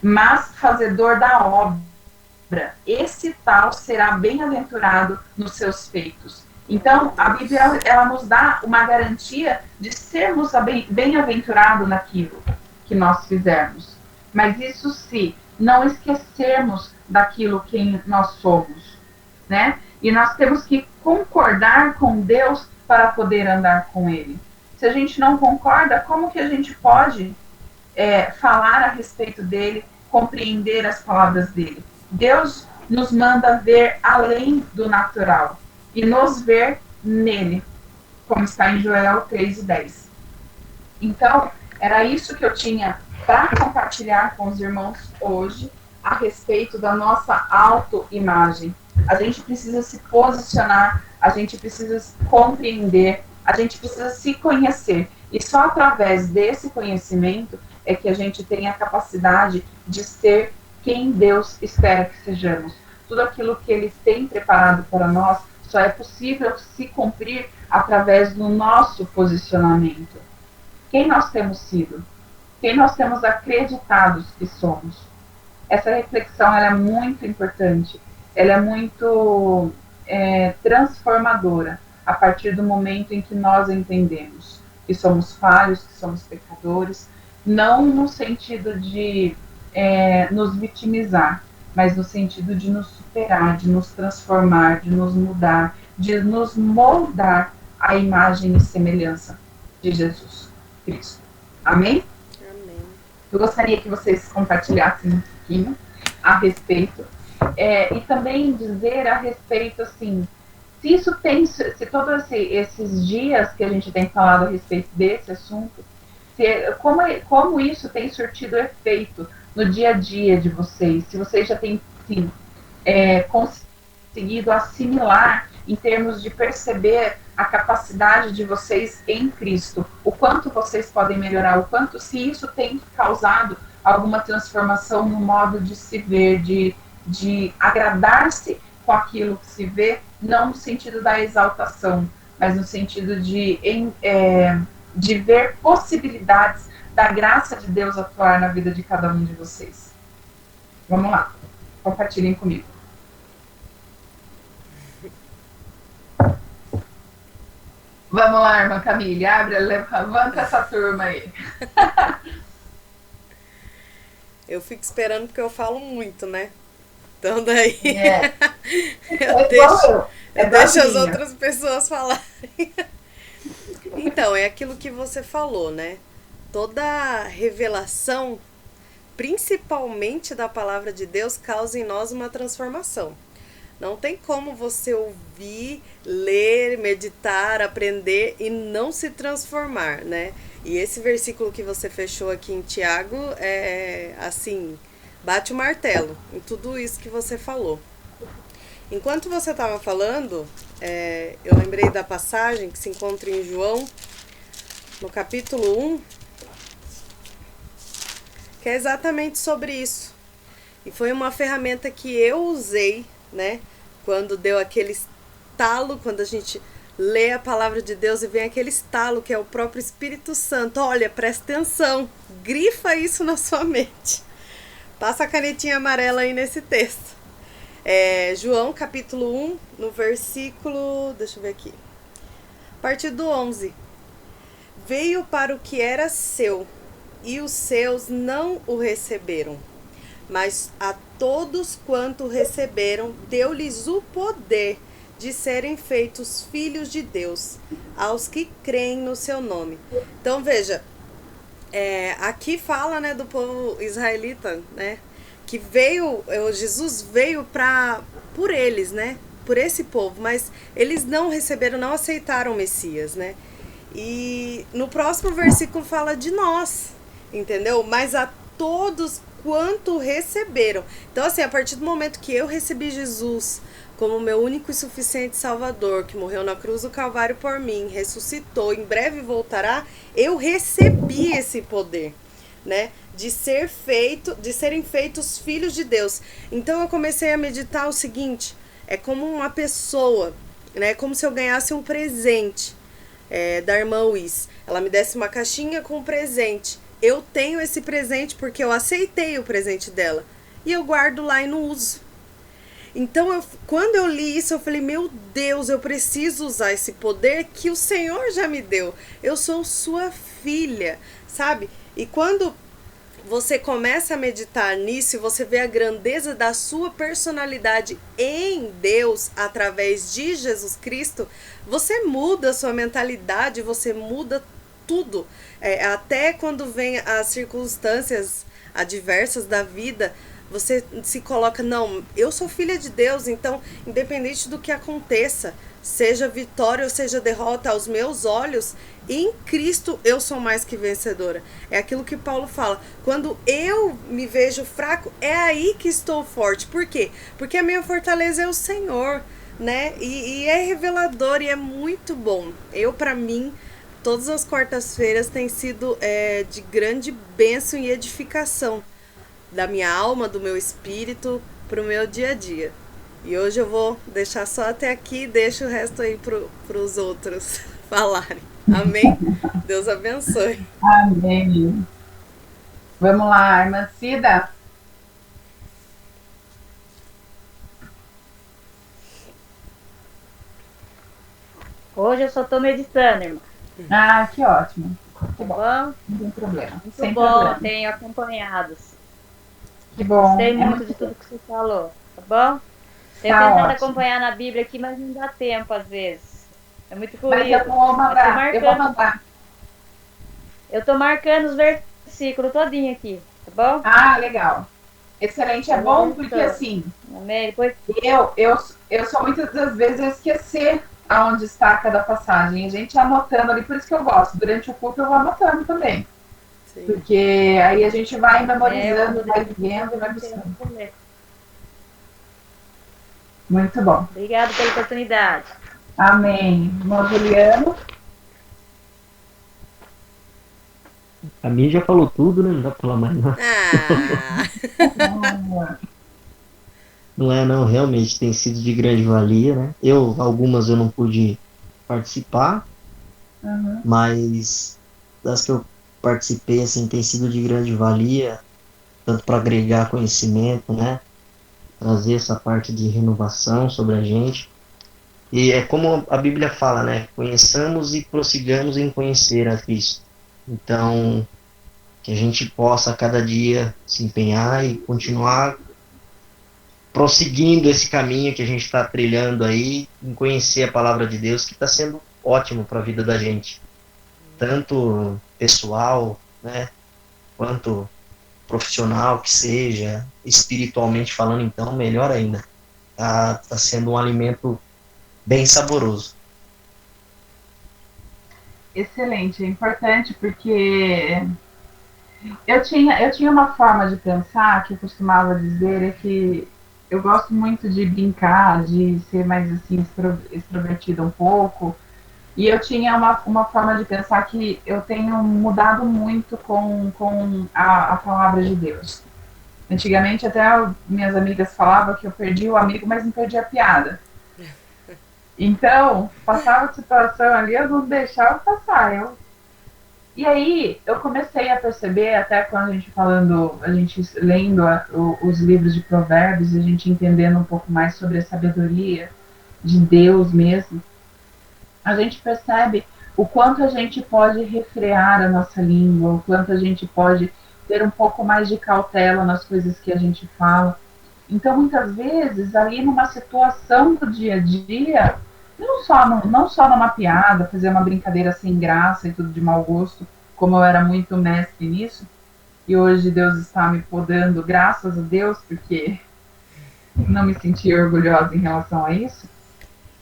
mas fazedor da obra, esse tal será bem-aventurado nos seus feitos. Então, a Bíblia, ela nos dá uma garantia de sermos bem-aventurados naquilo que nós fizermos. Mas isso se não esquecermos daquilo que nós somos, né? E nós temos que concordar com Deus para poder andar com Ele. Se a gente não concorda, como que a gente pode falar a respeito dele, compreender as palavras dele? Deus nos manda ver além do natural e nos ver nele, como está em Joel 3:10. Então, era isso que eu tinha para compartilhar com os irmãos hoje a respeito da nossa autoimagem. A gente precisa se posicionar, a gente precisa compreender, a gente precisa se conhecer. E só através desse conhecimento é que a gente tem a capacidade de ser quem Deus espera que sejamos. Tudo aquilo que Ele tem preparado para nós só é possível se cumprir através do nosso posicionamento. Quem nós temos sido? Quem nós temos acreditados que somos? Essa reflexão ela é muito importante. Ela é muito transformadora a partir do momento em que nós entendemos que somos falhos, que somos pecadores, não no sentido de nos vitimizar, mas no sentido de nos superar, de nos transformar, de nos mudar, de nos moldar à imagem e semelhança de Jesus Cristo. Amém? Amém. Eu gostaria que vocês compartilhassem um pouquinho a respeito e também dizer a respeito, assim, se todos esses dias que a gente tem falado a respeito desse assunto, como isso tem surtido efeito no dia a dia de vocês, se vocês já têm, sim, conseguido assimilar em termos de perceber a capacidade de vocês em Cristo, o quanto vocês podem melhorar, o quanto, se isso tem causado alguma transformação no modo de se ver, de agradar-se com aquilo que se vê, não no sentido da exaltação, mas no sentido de ver possibilidades da graça de Deus atuar na vida de cada um de vocês. Vamos lá, compartilhem comigo. Vamos lá, irmã Camille, levanta essa turma aí. Eu fico esperando porque eu falo muito, né? Então daí eu deixo as outras pessoas falarem. Então, é aquilo que você falou, né? Toda revelação, principalmente da palavra de Deus, causa em nós uma transformação. Não tem como você ouvir, ler, meditar, aprender e não se transformar, né? E esse versículo que você fechou aqui em Tiago é assim, bate o martelo em tudo isso que você falou. Enquanto você estava falando, eu lembrei da passagem que se encontra em João, no capítulo 1, que é exatamente sobre isso. E foi uma ferramenta que eu usei, né? Quando deu aquele estalo, quando a gente lê a palavra de Deus e vem aquele estalo que é o próprio Espírito Santo. Olha, presta atenção, grifa isso na sua mente. Passa a canetinha amarela aí nesse texto. João capítulo 1, no versículo, deixa eu ver aqui, a partir do 11. Veio para o que era seu, e os seus não o receberam. Mas a todos quanto receberam, deu-lhes o poder de serem feitos filhos de Deus, aos que creem no seu nome. Então veja, aqui fala, né, do povo israelita, né, que Jesus veio por eles, né, por esse povo, mas eles não receberam, não aceitaram o Messias, né. E no próximo versículo fala de nós, entendeu? Mas a todos quanto receberam. Então, assim, a partir do momento que eu recebi Jesus como meu único e suficiente Salvador, que morreu na cruz do Calvário por mim, ressuscitou, em breve voltará, eu recebi esse poder, né? De serem feitos filhos de Deus. Então eu comecei a meditar o seguinte: é como uma pessoa, né? É como se eu ganhasse um presente da irmã Luiz. Ela me desse uma caixinha com um presente. Eu tenho esse presente porque eu aceitei o presente dela. E eu guardo lá e não uso. Então, quando eu li isso, eu falei, meu Deus, eu preciso usar esse poder que o Senhor já me deu. Eu sou sua filha, sabe? E quando você começa a meditar nisso e você vê a grandeza da sua personalidade em Deus através de Jesus Cristo, você muda a sua mentalidade, você muda tudo. Até quando vem as circunstâncias adversas da vida, você se coloca, não, eu sou filha de Deus, então independente do que aconteça, seja vitória ou seja derrota, aos meus olhos, em Cristo eu sou mais que vencedora. É aquilo que Paulo fala, quando eu me vejo fraco, é aí que estou forte. Por quê? Porque a minha fortaleza é o Senhor, né? E é revelador e é muito bom. Para mim, todas as quartas-feiras tem sido de grande bênção e edificação da minha alma, do meu espírito, para o meu dia a dia. E hoje eu vou deixar só até aqui e deixo o resto aí para os outros falarem. Amém? Deus abençoe. Amém. Vamos lá, irmã Cida. Hoje eu só estou meditando, irmã. Ah, que ótimo. Que bom? Não tem problema. Muito Sem bom, problema. tenho acompanhado. Que bom. Gostei muito de tudo que você falou, tá bom? Tenho Tá tentado ótimo. acompanhar na Bíblia aqui, mas não dá tempo às vezes. É muito Mas corrido. eu vou mandar. Eu vou mandar. Eu tô marcando os versículos todinho aqui, tá bom? Ah, legal. Excelente. É bom porque assim, Amém. Depois eu sou muitas das vezes eu esquecer aonde está cada passagem. A gente anotando ali, por isso que eu gosto. Durante o culto eu vou anotando também. Sim. Porque aí a gente vai memorizando, vai vivendo e vai buscando. Muito bom. Obrigada pela oportunidade. Amém. Irmão Juliano. A minha já falou tudo, né? Não dá pra falar mais não. Não, realmente tem sido de grande valia, né? Algumas eu não pude participar, mas das que eu participei, assim, tem sido de grande valia, tanto para agregar conhecimento, né? Trazer essa parte de renovação sobre a gente. E é como a Bíblia fala, né? Conheçamos e prossigamos em conhecer a Cristo. Então, que a gente possa a cada dia se empenhar e continuar prosseguindo esse caminho que a gente está trilhando aí, em conhecer a palavra de Deus, que está sendo ótimo para a vida da gente. Tanto pessoal, né? Quanto profissional que seja, espiritualmente falando, então, melhor ainda. Tá sendo um alimento bem saboroso. Excelente, é importante porque eu tinha uma forma de pensar que eu costumava dizer é que eu gosto muito de brincar, de ser mais assim extrovertida um pouco, e eu tinha uma forma de pensar que eu tenho mudado muito com a palavra de Deus. Antigamente até minhas amigas falavam que eu perdi o amigo, mas não perdi a piada. Então, passava a situação ali, eu não deixava passar. E aí, eu comecei a perceber, até quando a gente lendo os livros de provérbios, a gente entendendo um pouco mais sobre a sabedoria de Deus mesmo, a gente percebe o quanto a gente pode refrear a nossa língua, o quanto a gente pode ter um pouco mais de cautela nas coisas que a gente fala. Então, muitas vezes, ali numa situação do dia a dia, não só numa piada, fazer uma brincadeira sem graça e tudo de mau gosto, como eu era muito mestre nisso, e hoje Deus está me podando, graças a Deus, porque não me senti orgulhosa em relação a isso,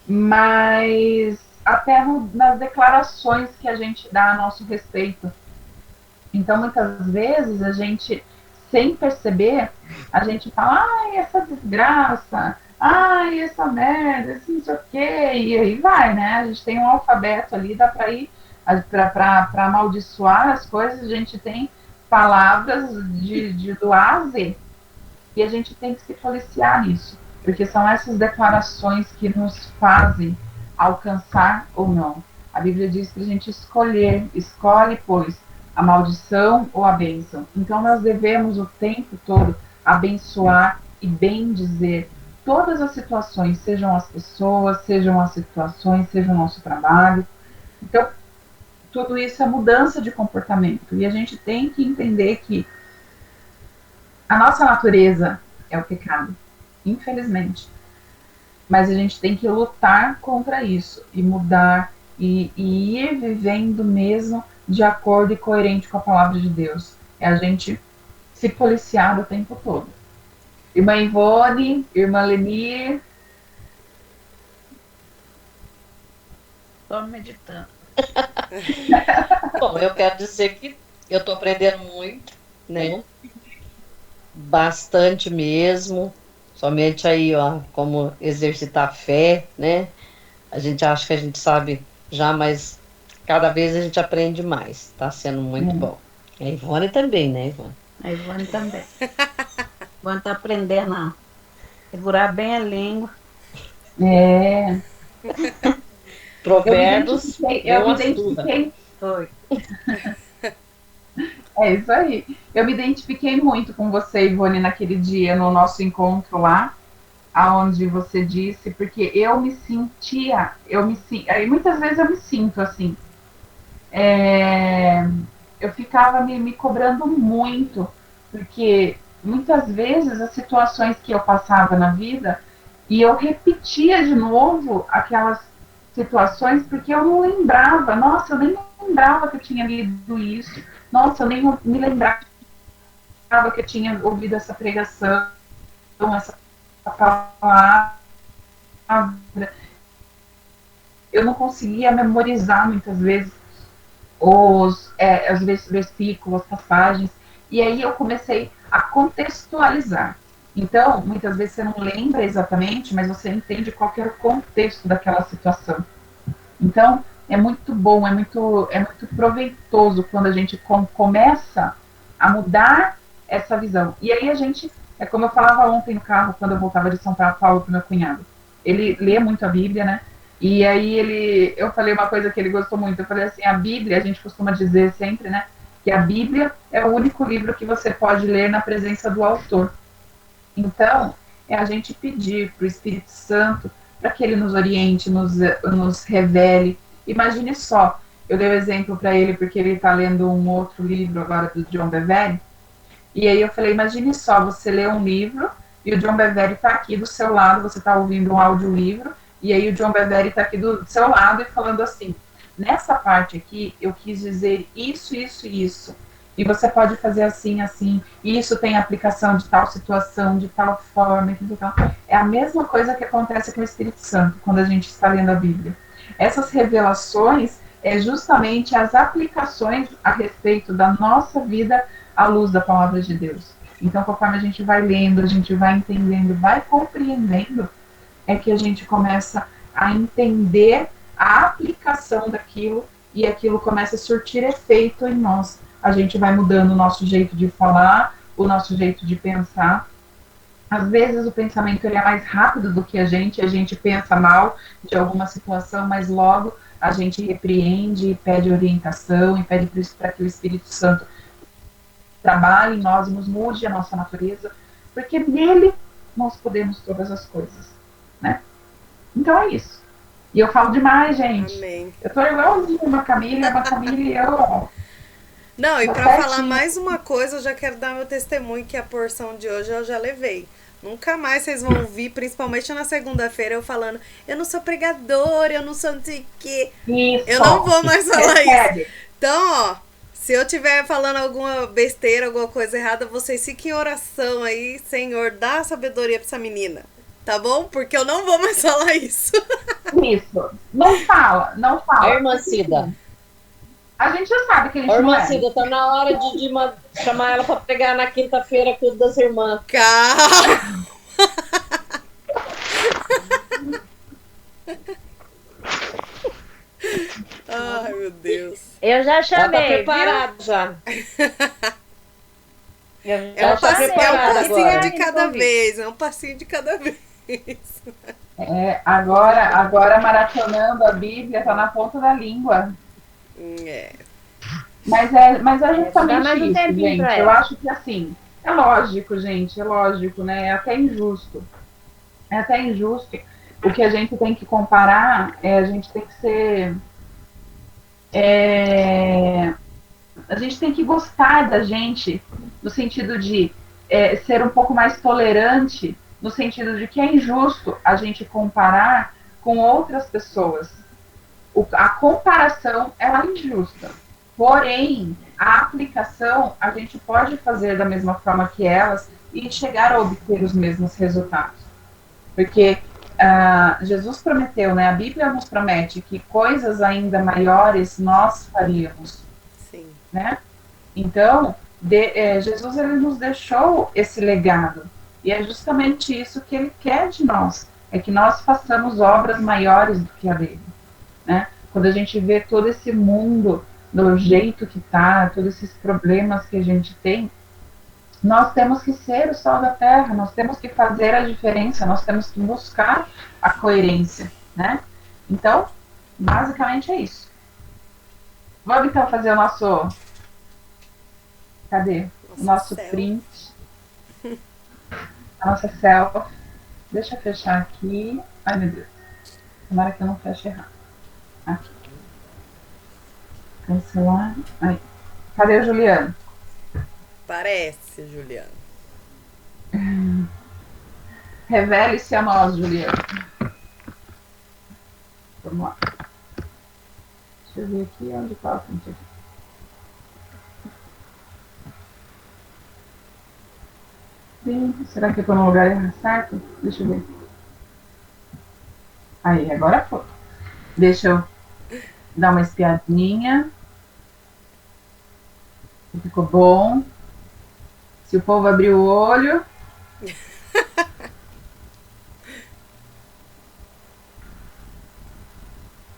mas até nas declarações que a gente dá a nosso respeito. Então, muitas vezes, a gente, sem perceber, a gente fala, ai, essa desgraça, ai, essa merda, esse não sei o quê, e aí vai, né? A gente tem um alfabeto ali, dá para ir, para amaldiçoar as coisas, a gente tem palavras do A a Z, e a gente tem que se policiar nisso, porque são essas declarações que nos fazem alcançar ou não. A Bíblia diz para a gente escolhe, pois, a maldição ou a bênção. Então nós devemos o tempo todo abençoar e bem dizer todas as situações, sejam as pessoas, sejam as situações, seja o nosso trabalho. Então, tudo isso é mudança de comportamento. E a gente tem que entender que a nossa natureza é o pecado, infelizmente. Mas a gente tem que lutar contra isso e mudar e ir vivendo mesmo de acordo e coerente com a palavra de Deus. É a gente se policiar o tempo todo. Irmã Ivone, irmã Lenir. Estou meditando. Bom, eu quero dizer que eu estou aprendendo muito, né? Bastante mesmo. Somente aí, ó, como exercitar a fé, né? A gente acha que a gente sabe já, mas cada vez a gente aprende mais. Tá sendo muito bom. A Ivone também, né, Ivone? A Ivone também. A Ivone está aprendendo a segurar bem a língua. É. Provérbios. Eu me identifiquei. Foi. É isso aí. Eu me identifiquei muito com você, Ivone, naquele dia, no nosso encontro lá, aonde você disse, porque eu me sentia, aí muitas vezes eu me sinto assim, eu ficava me cobrando muito, porque muitas vezes as situações que eu passava na vida, e eu repetia de novo aquelas situações, porque eu não lembrava, nossa, eu nem lembrava que eu tinha lido isso, nossa, eu nem me lembrava que eu tinha ouvido essa pregação, essa palavra. Eu não conseguia memorizar muitas vezes os versículos, as passagens, e aí eu comecei a contextualizar. Então, muitas vezes você não lembra exatamente, mas você entende qual que era o contexto daquela situação. Então, é muito bom, é muito proveitoso quando a gente começa a mudar essa visão. E aí a gente, é como eu falava ontem no carro, quando eu voltava de São Paulo pro meu cunhado. Ele lê muito a Bíblia, né? E aí eu falei uma coisa que ele gostou muito. Eu falei assim, a Bíblia, a gente costuma dizer sempre, né? Que a Bíblia é o único livro que você pode ler na presença do autor. Então, é a gente pedir para o Espírito Santo para que ele nos oriente, nos revele. Imagine só, eu dei o exemplo para ele porque ele está lendo um outro livro agora do John Bevere, e aí eu falei, imagine só, você lê um livro e o John Bevere está aqui do seu lado, você está ouvindo um audiolivro, e aí o John Bevere está aqui do seu lado e falando assim, nessa parte aqui eu quis dizer isso, isso, isso. E você pode fazer assim, assim, e isso tem aplicação de tal situação, de tal forma, de tal. É a mesma coisa que acontece com o Espírito Santo, quando a gente está lendo a Bíblia. Essas revelações é justamente as aplicações a respeito da nossa vida à luz da palavra de Deus. Então, conforme a gente vai lendo, a gente vai entendendo, vai compreendendo, é que a gente começa a entender a aplicação daquilo e aquilo começa a surtir efeito em nós. A gente vai mudando o nosso jeito de falar, o nosso jeito de pensar, Às vezes o pensamento ele é mais rápido do que a gente pensa mal de alguma situação, mas logo a gente repreende, pede orientação e pede para que o Espírito Santo trabalhe em nós e nos mude a nossa natureza, porque nele nós podemos todas as coisas, né? Então é isso. E eu falo demais, gente. Amém. Eu tô igualzinho uma Camila e eu... Não, e Tá para certinho. falar mais uma coisa, eu já quero dar meu testemunho, que a porção de hoje eu já levei. Nunca mais vocês vão ouvir, principalmente na segunda-feira, eu falando, eu não sou pregadora, eu não sou não sei o quê. Isso. Eu não vou mais falar isso. Recebe. Então, ó, se eu estiver falando alguma besteira, alguma coisa errada, vocês fiquem em oração aí, Senhor, dá sabedoria pra essa menina. Tá bom? Porque eu não vou mais falar isso. Isso. Não fala, não fala. A irmã Cida. A gente já sabe que a gente Ô, não irmã é. Cida, tá na hora de chamar ela pra pregar na quinta-feira com das irmãs. Calma. Ai, meu Deus. Eu já Ela tá chamei, viu? preparada já. Eu É um já chamei. preparada passinho agora. de cada vez. É um passinho de cada vez. Agora maratonando a Bíblia, tá na ponta da língua. É. Mas é Dá mais justamente um isso, tempinho gente. pra Eu ela. acho que assim, é lógico, gente, é lógico, né? É até injusto. É até injusto. O que a gente tem que comparar a gente tem que ser. A gente tem que gostar da gente, no sentido de ser um pouco mais tolerante, no sentido de que é injusto a gente comparar com outras pessoas. A comparação ela é injusta. Porém, a aplicação a gente pode fazer da mesma forma que elas e chegar a obter os mesmos resultados. Porque Jesus prometeu, né? A Bíblia nos promete que coisas ainda maiores nós faríamos. Sim. Né? Então, Jesus ele nos deixou esse legado. E é justamente isso que ele quer de nós. É que nós façamos obras maiores do que a dele. Né? Quando a gente vê todo esse mundo do jeito que está, todos esses problemas que a gente tem, nós temos que ser o sal da terra, nós temos que fazer a diferença, nós temos que buscar a coerência, né? Então, basicamente é isso. Vamos então fazer o nosso... Cadê? O nosso print. A nossa selfie. Deixa eu fechar aqui. Ai, meu Deus. Tomara que eu não feche errado. Aqui. Cancelar. Aí. Cadê o Juliano? Parece, Juliana. Revele-se a nós, Juliano. Vamos lá. Deixa eu ver aqui onde está o print aqui. Sim, será que eu estou no lugar certo? Deixa eu ver. Aí, agora foi. Deixa eu dar uma espiadinha. Ficou bom. Se o povo abrir o olho.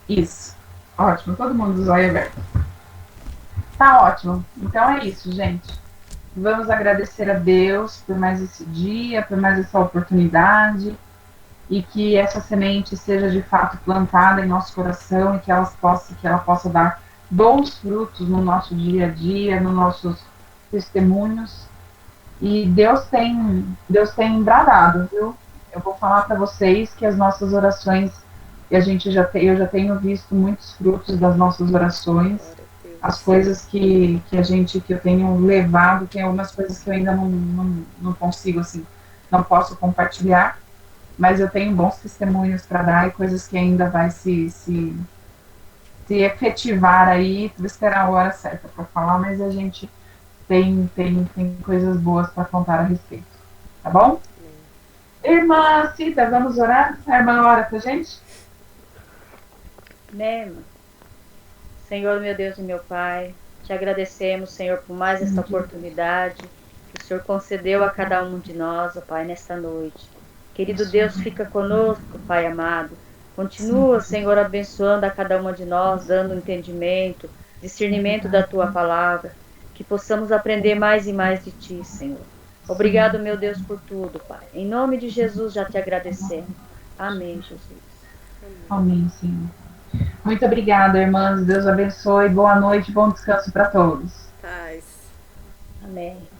Isso. Ótimo. Todo mundo dos olhos abertos. Tá ótimo. Então é isso, gente. Vamos agradecer a Deus por mais esse dia, por mais essa oportunidade. E que essa semente seja de fato plantada em nosso coração e que ela possa dar bons frutos no nosso dia a dia, nos nossos testemunhos. E Deus tem bradado, viu? Eu vou falar para vocês que as nossas orações, eu já tenho visto muitos frutos das nossas orações, as coisas que eu tenho levado, tem algumas coisas que eu ainda não consigo, assim, não posso compartilhar, mas eu tenho bons testemunhos para dar e coisas que ainda vai se efetivar aí. Vou esperar a hora certa para falar, mas a gente tem coisas boas para contar a respeito. Tá bom? Irmã Cida, vamos orar? A irmã ora pra gente? Mesmo. Senhor, meu Deus e meu Pai, te agradecemos, Senhor, por mais esta oportunidade que o Senhor concedeu a cada um de nós, ó Pai, nesta noite. Querido Deus, fica conosco, Pai amado. Continua, Senhor, abençoando a cada uma de nós, dando entendimento, discernimento da Tua palavra, que possamos aprender mais e mais de Ti, Senhor. Obrigado, meu Deus, por tudo, Pai. Em nome de Jesus já te agradecemos. Amém, Jesus. Amém, Senhor. Muito obrigada, irmãs. Deus abençoe. Boa noite, bom descanso para todos. Paz. Amém.